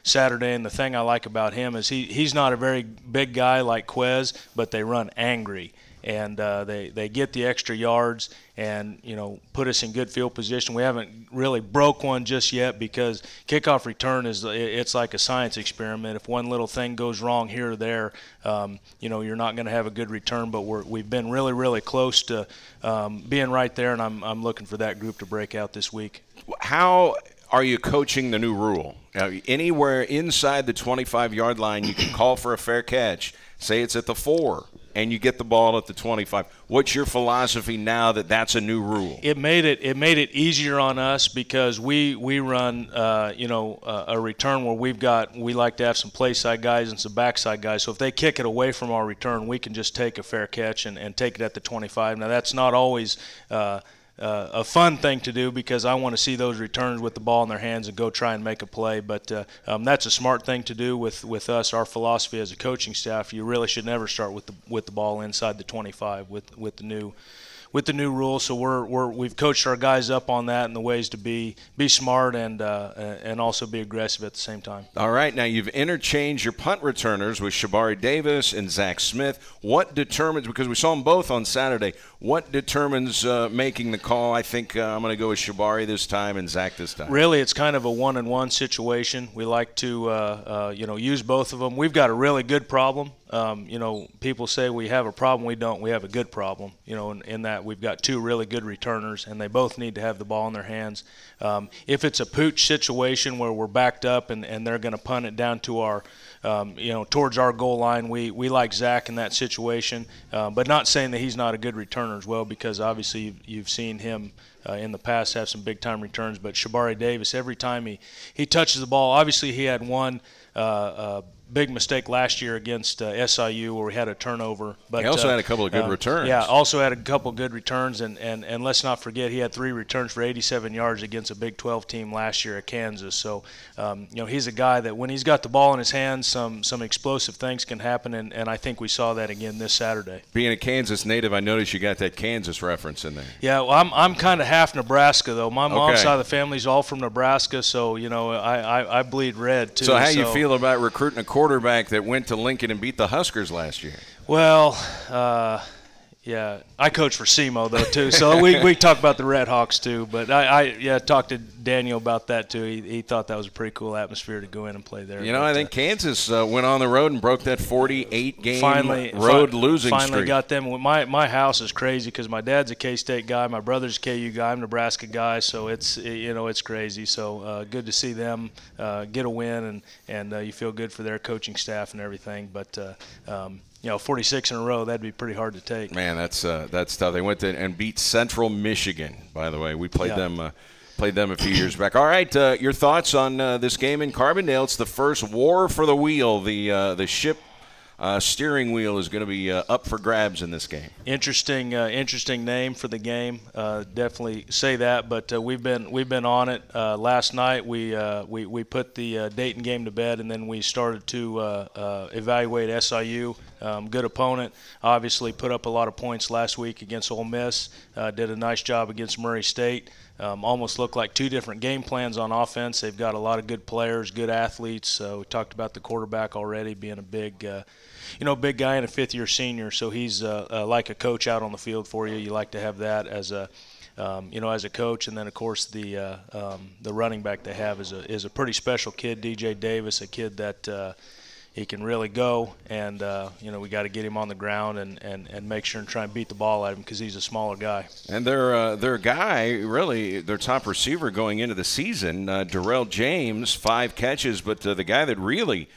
S8: Saturday, and the thing I like about him is he's not a very big guy like Quez, but they run angry, and they get the extra yards and put us in good field position. We haven't really broke one just yet because kickoff return it's like a science experiment. If one little thing goes wrong here or there, you're not going to have a good return. But we've been really, really close to being right there, and I'm looking for that group to break out this week.
S1: How are you coaching the new rule? Anywhere inside the 25-yard line, you can call for a fair catch. Say it's at the 4, and you get the ball at the 25. What's your philosophy now that that's a new rule?
S8: It made it easier on us because we run a return where we like to have some play side guys and some backside guys. So if they kick it away from our return, we can just take a fair catch and take it at the 25. Now that's not always a fun thing to do because I want to see those returns with the ball in their hands and go try and make a play. But that's a smart thing to do with us. Our philosophy as a coaching staff, you really should never start with the ball inside the 25 with the new rule. So we've coached our guys up on that and the ways to be smart and also be aggressive at the same time.
S1: All right, now you've interchanged your punt returners with Shabari Davis and Zach Smith. What determines, because we saw them both on Saturday, what determines making the call? I think I'm going to go with Shabari this time and Zach this time.
S8: Really, it's kind of a one-on-one situation. We like to use both of them. We've got a really good problem. People say we have a problem. We don't. We have a good problem, in that we've got two really good returners, and they both need to have the ball in their hands. If it's a pooch situation where we're backed up and they're going to punt it down to our, towards our goal line, we like Zach in that situation, but not saying that he's not a good returner as well, because obviously you've seen him in the past have some big-time returns. But Shabari Davis, every time he touches the ball, obviously he had one big mistake last year against SIU where we had a turnover. But
S1: he also had a couple of good returns.
S8: Yeah, also had a couple of good returns, and let's not forget he had 3 returns for 87 yards against a Big 12 team last year at Kansas. So, he's a guy that when he's got the ball in his hands, some explosive things can happen, and I think we saw that again this Saturday.
S1: Being a Kansas native, I noticed you got that Kansas reference in there.
S8: Yeah, well, I'm kind of half Nebraska, though. My mom's side of the family's all from Nebraska, so, I bleed red, too.
S1: So how you feel about recruiting a quarterback that went to Lincoln and beat the Huskers last year?
S8: Well, yeah, I coach for SEMO, though, too, so we talk about the Red Hawks, too. But I talked to Daniel about that, too. He thought that was a pretty cool atmosphere to go in and play there.
S1: I think Kansas went on the road and broke that 48-game road losing streak.
S8: Finally got them. My house is crazy because my dad's a K-State guy, my brother's a KU guy, I'm a Nebraska guy, so it's crazy. So good to see them get a win, and you feel good for their coaching staff and everything. But 46 in a row, that'd be pretty hard to take.
S1: Man, that's tough. They went and beat Central Michigan, by the way. We played them a few years back. All right, your thoughts on this game in Carbondale? It's the first war for the wheel. The ship steering wheel is going to be up for grabs in this game.
S8: Interesting name for the game. Definitely say that. But we've been on it. Last night we put the Dayton game to bed, and then we started to evaluate SIU. Good opponent. Obviously put up a lot of points last week against Ole Miss. Did a nice job against Murray State. Almost look like two different game plans on offense. They've got a lot of good players, good athletes. We talked about the quarterback already being a big guy and a fifth-year senior. So he's like a coach out on the field for you. You like to have that as a coach. And then of course the running back they have is a pretty special kid, DJ Davis, a kid that can really go, and we got to get him on the ground and make sure and try and beat the ball at him because he's a smaller guy.
S1: And their guy, really, their top receiver going into the season, Darrell James, 5 catches, but the guy that really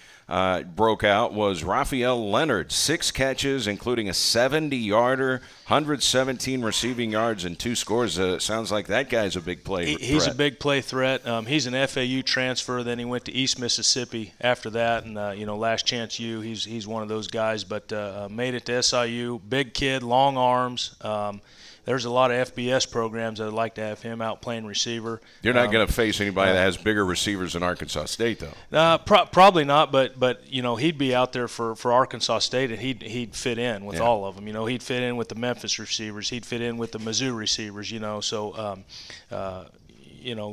S1: broke out was Raphael Leonard, 6 catches, including a 70-yarder, 117 receiving yards, and 2 scores. Sounds like that guy's a big play threat.
S8: He's a big play threat. He's an FAU transfer. Then he went to East Mississippi after that, and last chance U. He's one of those guys, but made it to SIU. Big kid, long arms. There's a lot of FBS programs that would like to have him out playing receiver.
S1: You're not going to face anybody that has bigger receivers than Arkansas State, though.
S8: Probably not, but he'd be out there for Arkansas State, and he'd fit in with all of them. He'd fit in with the Memphis receivers. He'd fit in with the Mizzou receivers. So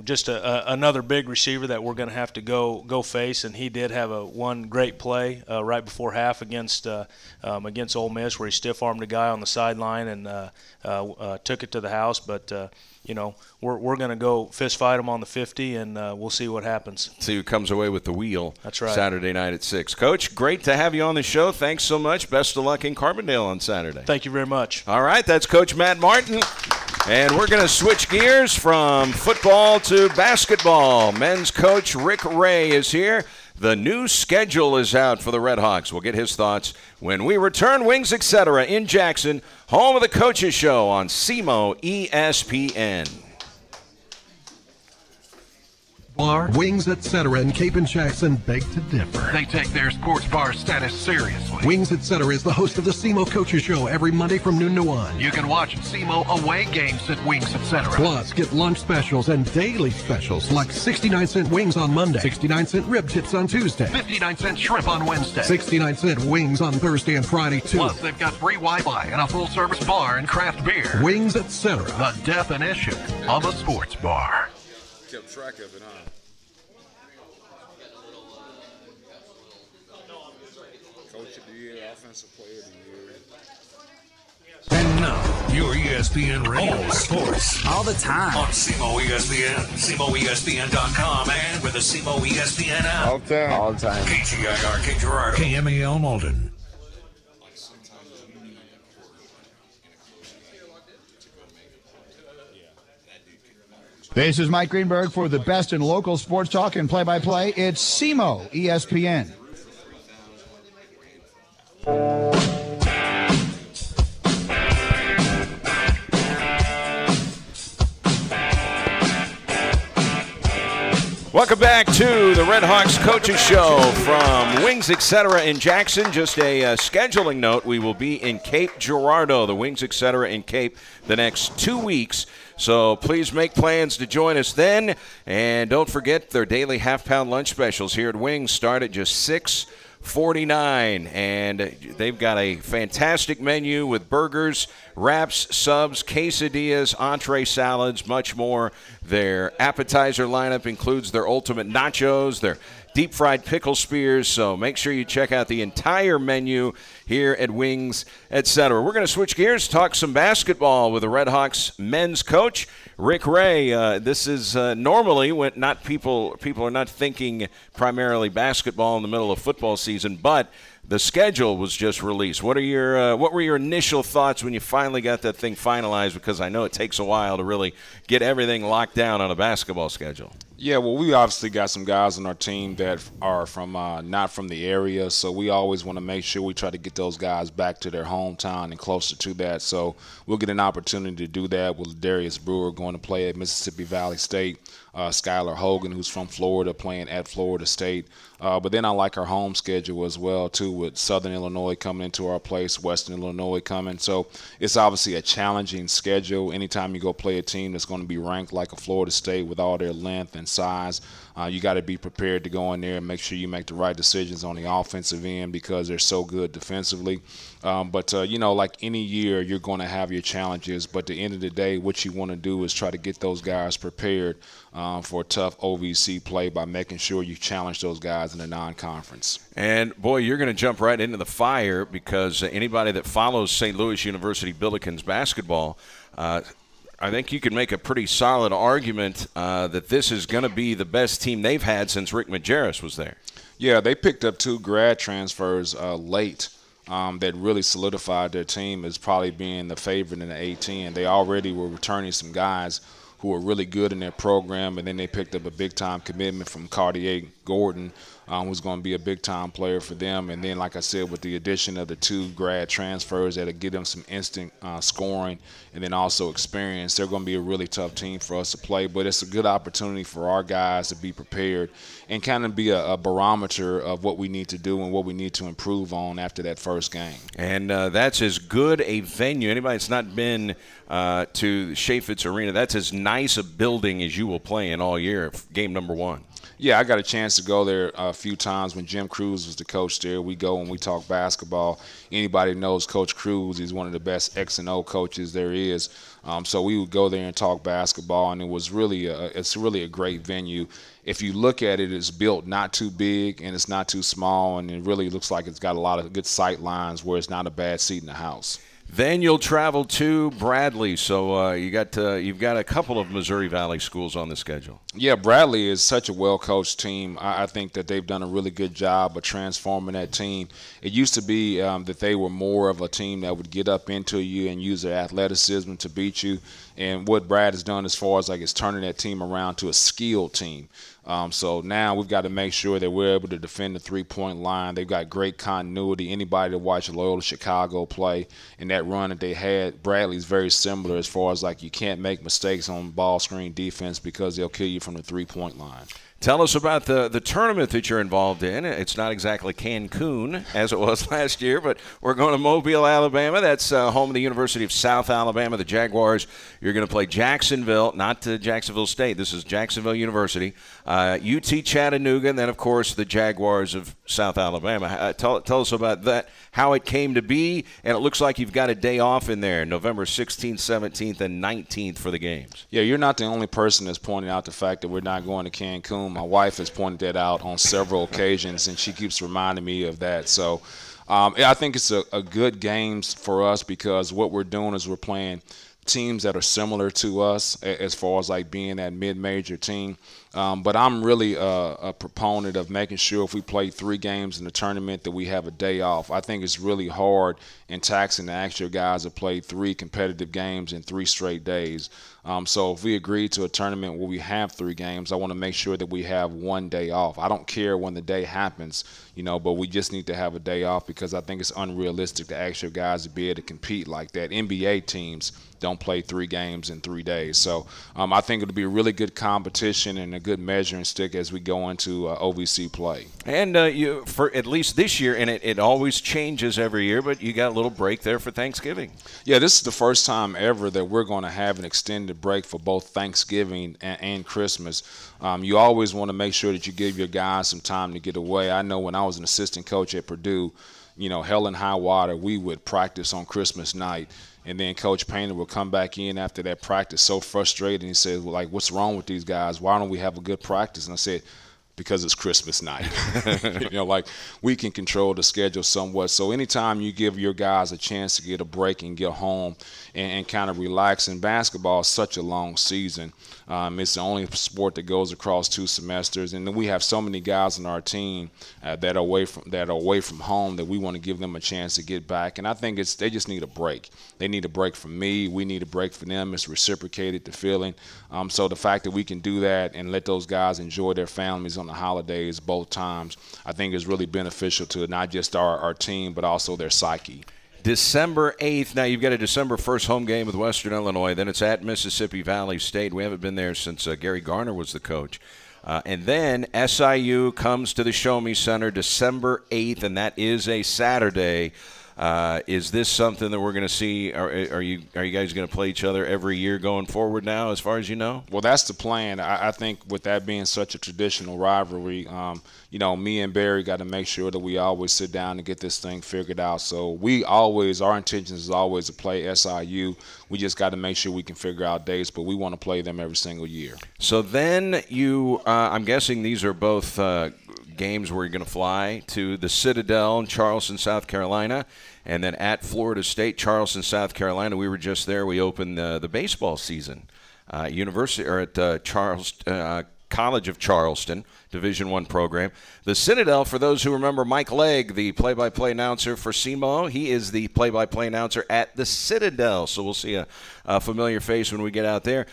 S8: just another big receiver that we're going to have to go face. And he did have one great play right before half against Ole Miss, where he stiff-armed a guy on the sideline and took it to the house. But we're going to go fist fight him on the 50, and we'll see what happens.
S1: See who comes away with the wheel.
S8: That's right.
S1: Saturday night at 6. Coach, great to have you on the show. Thanks so much. Best of luck in Carbondale on Saturday.
S8: Thank you very much.
S1: All right, that's Coach Matt Martin. And we're going to switch gears from football to basketball. Men's coach Rick Ray is here. The new schedule is out for the Red Hawks. We'll get his thoughts when we return. Wings, etc. in Jackson, home of the Coaches Show on SEMO ESPN.
S3: Bar, Wings, etc. in Cape and Jackson beg to differ. They take their sports bar status seriously. Wings, etc. is the host of the SEMO Coaches Show every Monday from noon to 1. You can watch SEMO away games at Wings, etc. Plus, get lunch specials and daily specials like 69-cent wings on Monday, 69-cent rib tips on Tuesday, 59-cent shrimp on Wednesday, 69-cent wings on Thursday and Friday too. Plus, they've got free Wi-Fi and a full-service bar and craft beer. Wings, etc. The definition of a sports bar.
S9: Kept track of it, huh? Coach of the year, offensive player of the year.
S10: And now, your ESPN Radio Sports. All the time. On SEMO ESPN, SEMOESPN.com, and with the SEMO ESPN app.
S9: All the time.
S10: All the time. KGIR, K. Gerardo. KMEL Malden.
S11: This is Mike Greenberg for the best in local sports talk and play-by-play. It's SEMO ESPN.
S1: Welcome back to the Red Hawks Coaches Show from Wings, etc. in Jackson. Just a scheduling note, we will be in Cape Girardeau, the Wings, etc. in Cape, the next 2 weeks. So please make plans to join us then. And don't forget their daily half-pound lunch specials here at Wings start at just $6.49, and they've got a fantastic menu with burgers, wraps, subs, quesadillas, entree salads, much more. Their appetizer lineup includes their ultimate nachos, their deep-fried pickle spears, so make sure you check out the entire menu here at Wings, etc. We're going to switch gears, talk some basketball with the Red Hawks men's coach, Rick Ray. This is normally when not people are not thinking primarily basketball in the middle of football season, but the schedule was just released. What were your initial thoughts when you finally got that thing finalized? Because I know it takes a while to really get everything locked down on a basketball schedule.
S9: Yeah, well, we obviously got some guys on our team that are from not from the area, so we always want to make sure we try to get those guys back to their hometown and closer to that. So we'll get an opportunity to do that with Darius Brewer going to play at Mississippi Valley State, Skylar Hogan, who's from Florida, playing at Florida State. But then I like our home schedule as well, too, with Southern Illinois coming into our place, Western Illinois coming. So it's obviously a challenging schedule. Anytime you go play a team that's going to be ranked like a Florida State with all their length and size, you got to be prepared to go in there and make sure you make the right decisions on the offensive end because they're so good defensively. But like any year, you're going to have your challenges. But at the end of the day, what you want to do is try to get those guys prepared for tough OVC play by making sure you challenge those guys in the non-conference.
S1: And, boy, you're going to jump right into the fire because anybody that follows St. Louis University Billikens basketball, I think you could make a pretty solid argument that this is going to be the best team they've had since Rick Majerus was there.
S9: Yeah, they picked up 2 grad transfers late that really solidified their team as probably being the favorite in the A-10. They already were returning some guys who were really good in their program, and then they picked up a big-time commitment from Cartier Gordon, who's going to be a big-time player for them. And then, like I said, with the addition of the 2 grad transfers that'll give them some instant scoring and then also experience, they're going to be a really tough team for us to play. But it's a good opportunity for our guys to be prepared and kind of be a barometer of what we need to do and what we need to improve on after that first game.
S1: And that's as good a venue. Anybody that's not been to Chaffetz Arena, that's as nice a building as you will play in all year, game number 1.
S9: Yeah, I got a chance to go there a few times when Jim Cruz was the coach there. We go and we talk basketball. Anybody knows Coach Cruz, he's one of the best X and O coaches there is. So we would go there and talk basketball, and it was really it's really a great venue. If you look at it, it's built not too big and it's not too small, and it really looks like it's got a lot of good sight lines where it's not a bad seat in the house.
S1: Then you'll travel to Bradley, so you've got a couple of Missouri Valley schools on the schedule.
S9: Yeah, Bradley is such a well-coached team. I think that they've done a really good job of transforming that team. It used to be that they were more of a team that would get up into you and use their athleticism to beat you. And what Brad has done as far as is turning that team around to a skilled team. So now we've got to make sure that we're able to defend the three-point line. They've got great continuity. Anybody that watched Loyola Chicago play and that run that they had, Bradley's very similar as far as you can't make mistakes on ball screen defense because they'll kill you from the three-point line.
S1: Tell us about the tournament that you're involved in. It's not exactly Cancun as it was last year, but we're going to Mobile, Alabama. That's home of the University of South Alabama. The Jaguars, you're going to play Jacksonville, not Jacksonville State. This is Jacksonville University, UT Chattanooga, and then, of course, the Jaguars of South Alabama. Tell us about that, how it came to be, and it looks like you've got a day off in there, November 16th, 17th, and 19th for the games.
S9: Yeah, you're not the only person that's pointing out the fact that we're not going to Cancun. My wife has pointed that out on several occasions, and she keeps reminding me of that. So I think it's a good game for us because what we're doing is we're playing teams that are similar to us as far as being that mid-major team. But I'm really a proponent of making sure if we play 3 games in the tournament that we have a day off. I think it's really hard and taxing to ask your guys to play 3 competitive games in 3 straight days. So if we agree to a tournament where we have 3 games, I want to make sure that we have 1 day off. I don't care when the day happens, but we just need to have a day off because I think it's unrealistic to ask your guys to be able to compete like that. NBA teams don't play 3 games in 3 days. So I think it'll be a really good competition and a good measuring stick as we go into OVC play.
S1: And for at least this year, and it always changes every year, but you got a little break there for Thanksgiving.
S9: Yeah, this is the first time ever that we're going to have an extended break for both Thanksgiving and Christmas. You always want to make sure that you give your guys some time to get away. I know when I was an assistant coach at Purdue, hell and high water, we would practice on Christmas night. And then Coach Painter would come back in after that practice so frustrated. And he said, what's wrong with these guys? Why don't we have a good practice? And I said, because it's Christmas night. We can control the schedule somewhat. So anytime you give your guys a chance to get a break and get home and kind of relax, and basketball is such a long season. It's the only sport that goes across 2 semesters, and then we have so many guys on our team that are away from home that we want to give them a chance to get back. And I think they just need a break. They need a break from me. We need a break from them. It's reciprocated, the feeling. So the fact that we can do that and let those guys enjoy their families on the holidays both times, I think is really beneficial to not just our team but also their psyche.
S1: December 8th. Now, you've got a December 1st home game with Western Illinois. Then it's at Mississippi Valley State. We haven't been there since Gary Garner was the coach. And then SIU comes to the Show Me Center December 8th, and that is a Saturday. Is this something that we're going to see? Are you guys going to play each other every year going forward now, as far as you know?
S9: Well, that's the plan. I think with that being such a traditional rivalry, me and Barry got to make sure that we always sit down and get this thing figured out. So our intentions is always to play SIU. We just got to make sure we can figure out dates, but we want to play them every single year.
S1: So then I'm guessing these are both games where you're going to fly to the Citadel in Charleston, South Carolina, and then at Florida State, Charleston, South Carolina. We were just there. We opened the baseball season at College of Charleston, Division I program. The Citadel, for those who remember Mike Legg, the play-by-play announcer for SEMO, he is the play-by-play announcer at the Citadel. So we'll see a familiar face when we get out there.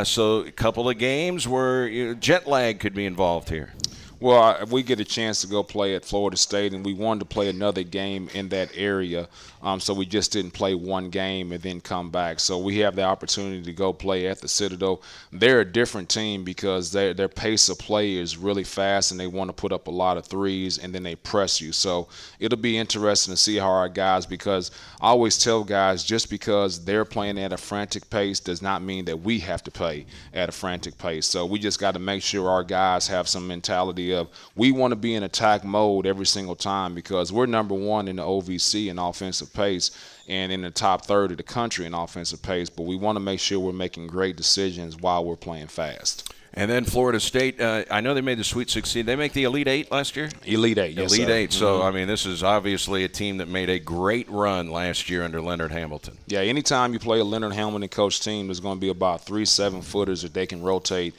S1: So a couple of games where jet lag could be involved here.
S9: Well, we get a chance to go play at Florida State, and we wanted to play another game in that area, so we just didn't play one game and then come back. So we have the opportunity to go play at the Citadel. They're a different team because their pace of play is really fast, and they want to put up a lot of threes, and then they press you. So it'll be interesting to see how our guys, because I always tell guys, just because they're playing at a frantic pace does not mean that we have to play at a frantic pace. So we just got to make sure our guys have some mentality of we want to be in attack mode every single time, because we're number one in the OVC in offensive pace and in the top third of the country in offensive pace, but we want to make sure we're making great decisions while we're playing fast.
S1: And then Florida State, I know they made the Sweet 16. They make the Elite Eight last year?
S9: Elite Eight, yes,
S1: Elite
S9: sir.
S1: Eight. So, I mean, this is obviously a team that made a great run last year under Leonard Hamilton.
S9: Yeah, anytime you play a Leonard Hamilton coach team, there's going to be about 3 7-footers that they can rotate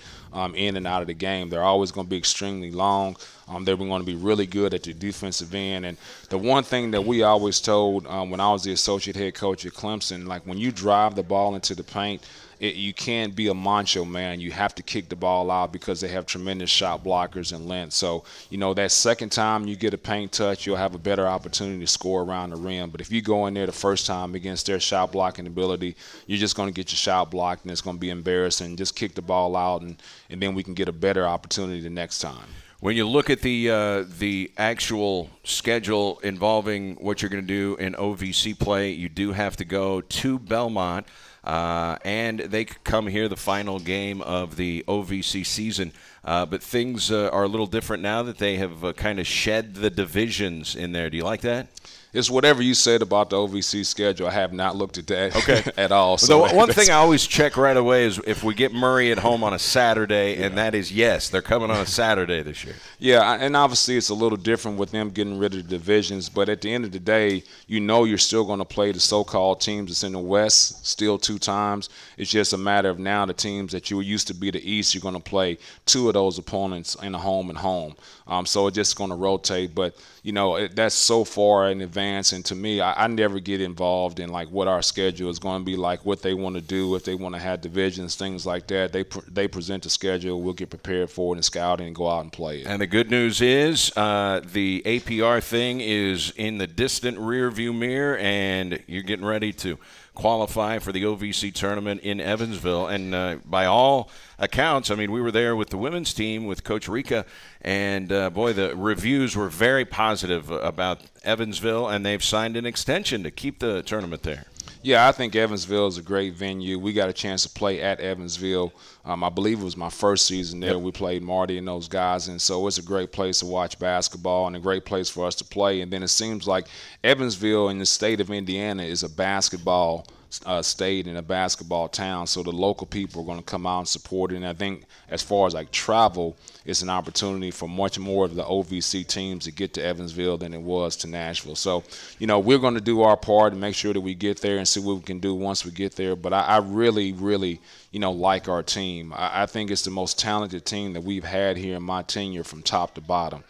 S9: in and out of the game. They're always going to be extremely long. They're going to be really good at the defensive end. And the one thing that we always told when I was the associate head coach at Clemson, like when you drive the ball into the paint, you can't be a macho man. You have to kick the ball out because they have tremendous shot blockers and length. So, that second time you get a paint touch, you'll have a better opportunity to score around the rim. But if you go in there the first time against their shot blocking ability, you're just going to get your shot blocked, and it's going to be embarrassing. Just kick the ball out, and then we can get a better opportunity the next time.
S1: When you look at the actual schedule involving what you're going to do in OVC play, you do have to go to Belmont. And they come here the final game of the OVC season. But things are a little different now that they have kind of shed the divisions in there. Do you like that?
S9: It's whatever you said about the OVC schedule. I have not looked at that at all.
S1: So the one thing I always check right away is if we get Murray at home on a Saturday, and that is, yes, they're coming on a Saturday this year.
S9: Yeah, and obviously it's a little different with them getting rid of the divisions, but at the end of the day, you're still going to play the so-called teams that's in the West still 2 times. It's just a matter of now the teams that you used to be the East, you're going to play 2 of those opponents in a home and home. So it's just going to rotate, but that's so far in advance, and to me, I never get involved in like what our schedule is going to be like, what they want to do, if they want to have divisions, things like that. They present the schedule, we'll get prepared for it and scout it and go out and play it.
S1: And the good news is the APR thing is in the distant rearview mirror, and you're getting ready to qualify for the OVC tournament in Evansville. And by all accounts, I mean, we were there with the women's team with Coach Rika, and boy, the reviews were very positive about Evansville, and they've signed an extension to keep the tournament there.
S9: Yeah, I think Evansville is a great venue. We got a chance to play at Evansville. I believe it was my first season there. Yep. We played Marty and those guys, and so it's a great place to watch basketball and a great place for us to play. And then it seems like Evansville in the state of Indiana is a basketball state and a basketball town, so the local people are going to come out and support it. And I think as far as like travel, it's an opportunity for much more of the OVC teams to get to Evansville than it was to Nashville. So, we're going to do our part and make sure that we get there and see what we can do once we get there. But I really, really, like our team. I think it's the most talented team that we've had here in my tenure from top to bottom.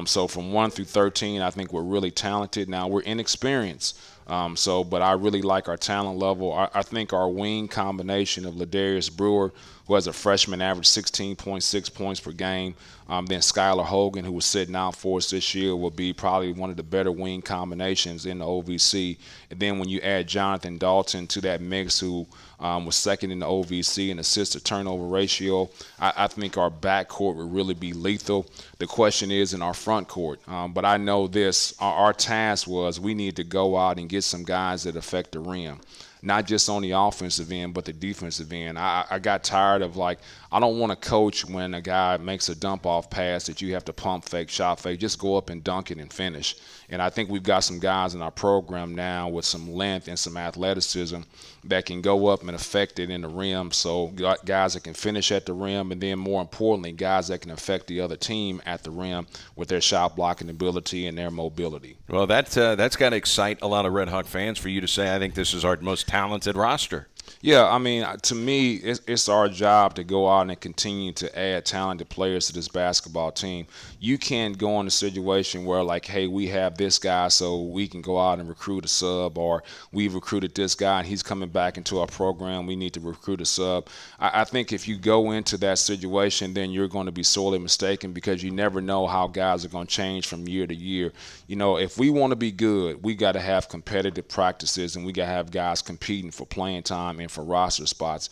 S9: So from 1 through 13, I think we're really talented. Now, we're inexperienced. But I really like our talent level. I think our wing combination of Ladarius Brewer, who as a freshman averaged 16.6 points per game, then Skylar Hogan, who was sitting out for us this year, will be probably one of the better wing combinations in the OVC. And then when you add Jonathan Dalton to that mix, who was second in the OVC in assist-to-turnover ratio, I think our backcourt would really be lethal. The question is in our front court. But I know this, our task was we need to go out and get some guys that affect the rim. not just on the offensive end, but the defensive end. I got tired of, like, I don't want to coach when a guy makes a dump-off pass that you have to pump fake, shot fake. Just go up and dunk it and finish. And I think we've got some guys in our program now with some length and some athleticism that can go up and affect it in the rim. So guys that can finish at the rim, and then more importantly, guys that can affect the other team at the rim with their shot blocking ability and their mobility.
S1: Well, that's got to excite a lot of Red Hawk fans for you to say, I think this is our most talented roster.
S9: Yeah, I mean, to me, it's our job to go out and continue to add talented players to this basketball team. You can't go in a situation where, like, hey, we have this guy so we can go out and recruit a sub, or we've recruited this guy and he's coming back into our program, we need to recruit a sub. I think if you go into that situation, then you're going to be sorely mistaken, because you never know how guys are going to change from year to year. You know, if we want to be good, we got to have competitive practices, and we got to have guys competing for playing time and for roster spots.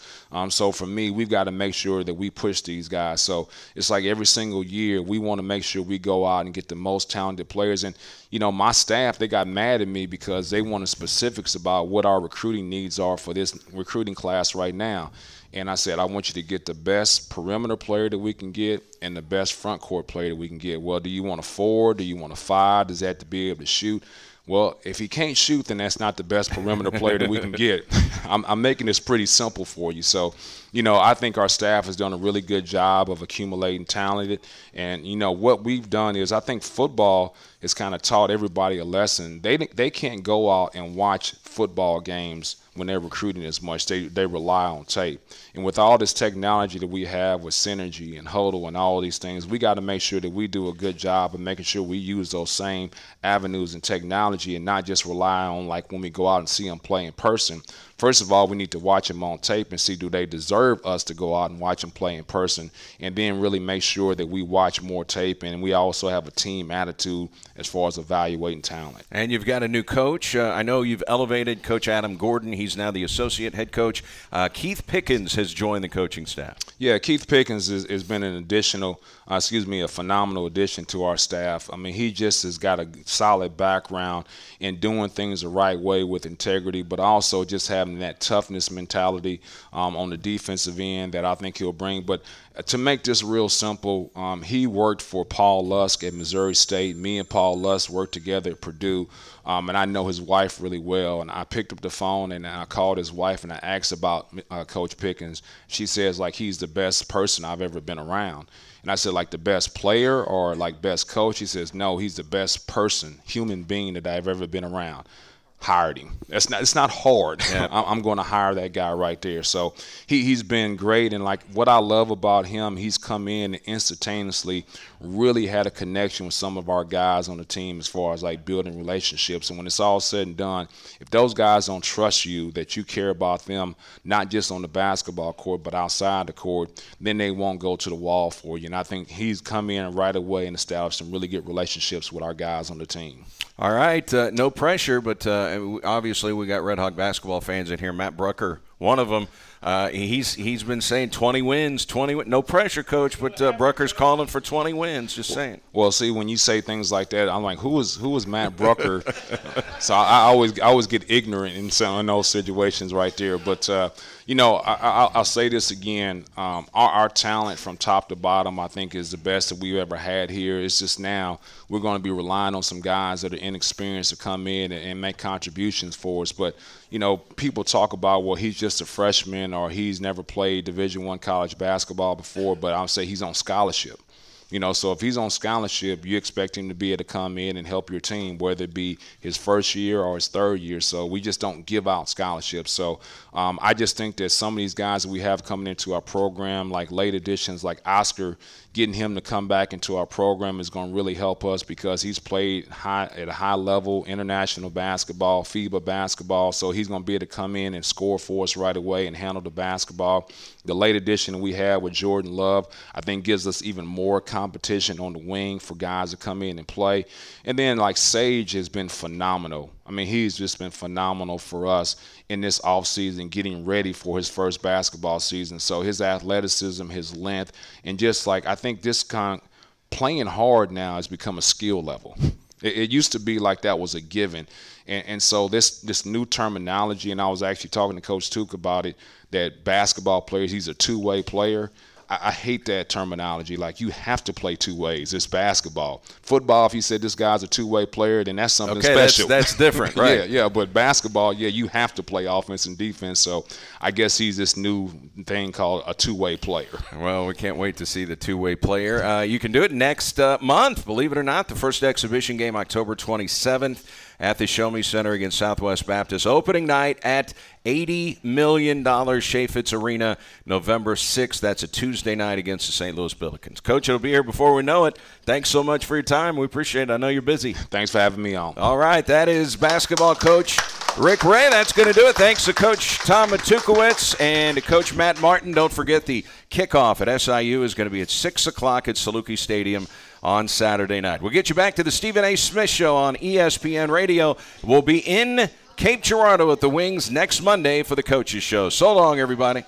S9: So for me, we've got to make sure that we push these guys. So it's like every single year we want to make sure we go out and get the most talented players. And, you know, my staff, they got mad at me because they wanted specifics about what our recruiting needs are for this recruiting class right now. And I said, I want you to get the best perimeter player that we can get and the best front court player that we can get. Well, do you want a 4? Do you want a 5? Does that have to be able to shoot? Well, if he can't shoot, then that's not the best perimeter player that we can get. I'm making this pretty simple for you. So, you know, I think our staff has done a really good job of accumulating talent. And, you know, what we've done is, I think football has kind of taught everybody a lesson. They can't go out and watch football games when they're recruiting as much. They rely on tape. And with all this technology that we have with Synergy and Hodl and all these things, we got to make sure that we do a good job of making sure we use those same avenues and technology, and not just rely on, like, when we go out and see them play in person. First of all, we need to watch them on tape and see, do they deserve us to go out and watch them play in person, and then really make sure that we watch more tape, and we also have a team attitude as far as evaluating talent.
S1: And you've got a new coach. I know you've elevated Coach Adam Gordon. He's now the associate head coach. Keith Pickens has joined the coaching staff.
S9: Yeah, Keith Pickens has been a phenomenal addition to our staff. I mean, he just has got a solid background in doing things the right way with integrity, but also just having that toughness mentality on the defensive end that I think he'll bring. But to make this real simple, he worked for Paul Lusk at Missouri State. Me and Paul Lusk worked together at Purdue, and I know his wife really well. And I picked up the phone and I called his wife and I asked about Coach Pickens. She says, like, he's the best person I've ever been around. And I said, like, the best player or like best coach? He says, no, he's the best person, human being that I've ever been around. Hired him. It's not hard. Yeah. I'm going to hire that guy right there. So he's been great, and, like, what I love about him, he's come in and instantaneously really had a connection with some of our guys on the team as far as, like, building relationships. And when it's all said and done, if those guys don't trust you, that you care about them, not just on the basketball court but outside the court, then they won't go to the wall for you. And I think he's come in right away and established some really good relationships with our guys on the team.
S1: All right, no pressure, but obviously we got Red Hawk basketball fans in here. Matt Brucker, one of them, he's been saying 20 wins. No pressure, Coach, but Brucker's calling for 20 wins, just saying.
S9: Well, see, when you say things like that, I'm like, who is Matt Brucker? So I always get ignorant in those situations right there. But, you know, I'll say this again. Our talent from top to bottom, I think, is the best that we've ever had here. It's just now we're going to be relying on some guys that are inexperienced to come in and make contributions for us. But, you know, people talk about, well, he's just a freshman or he's never played Division I college basketball before, but I'll say he's on scholarship. You know, so if he's on scholarship, you expect him to be able to come in and help your team, whether it be his first year or his third year. So we just don't give out scholarships. So I just think that some of these guys that we have coming into our program, like late additions like Oscar, getting him to come back into our program is going to really help us, because he's played at a high level, international basketball, FIBA basketball. So he's going to be able to come in and score for us right away and handle the basketball. The late addition we have with Jordan Love, I think, gives us even more competition on the wing for guys to come in and play. And then, like, Sage has been phenomenal. I mean, he's just been phenomenal for us in this offseason, getting ready for his first basketball season. So his athleticism, his length, and just, like, I think this playing hard now has become a skill level. It used to be like that was a given. And so this new terminology, and I was actually talking to Coach Tuke about it, that basketball players, he's a two-way player. I hate that terminology. Like, you have to play two ways. It's basketball. Football, if you said this guy's a two-way player, then that's something special.
S1: That's different, right?
S9: Yeah. But basketball, you have to play offense and defense. So I guess he's this new thing called a two-way player.
S1: Well, we can't wait to see the two-way player. You can do it next month, believe it or not. The first exhibition game, October 27th. At the Show Me Center against Southwest Baptist. Opening night at $80 million Chaffetz Arena, November 6th. That's a Tuesday night against the St. Louis Billikens. Coach, it'll be here before we know it. Thanks so much for your time. We appreciate it. I know you're busy.
S9: Thanks for having me on.
S1: All right, that is basketball coach Rick Ray. That's going to do it. Thanks to Coach Tom Matukowicz and to Coach Matt Martin. Don't forget the kickoff at SIU is going to be at 6 o'clock at Saluki Stadium on Saturday night. We'll get you back to the Stephen A. Smith Show on ESPN Radio. We'll be in Cape Girardeau at the Wings next Monday for the Coaches Show. So long, everybody.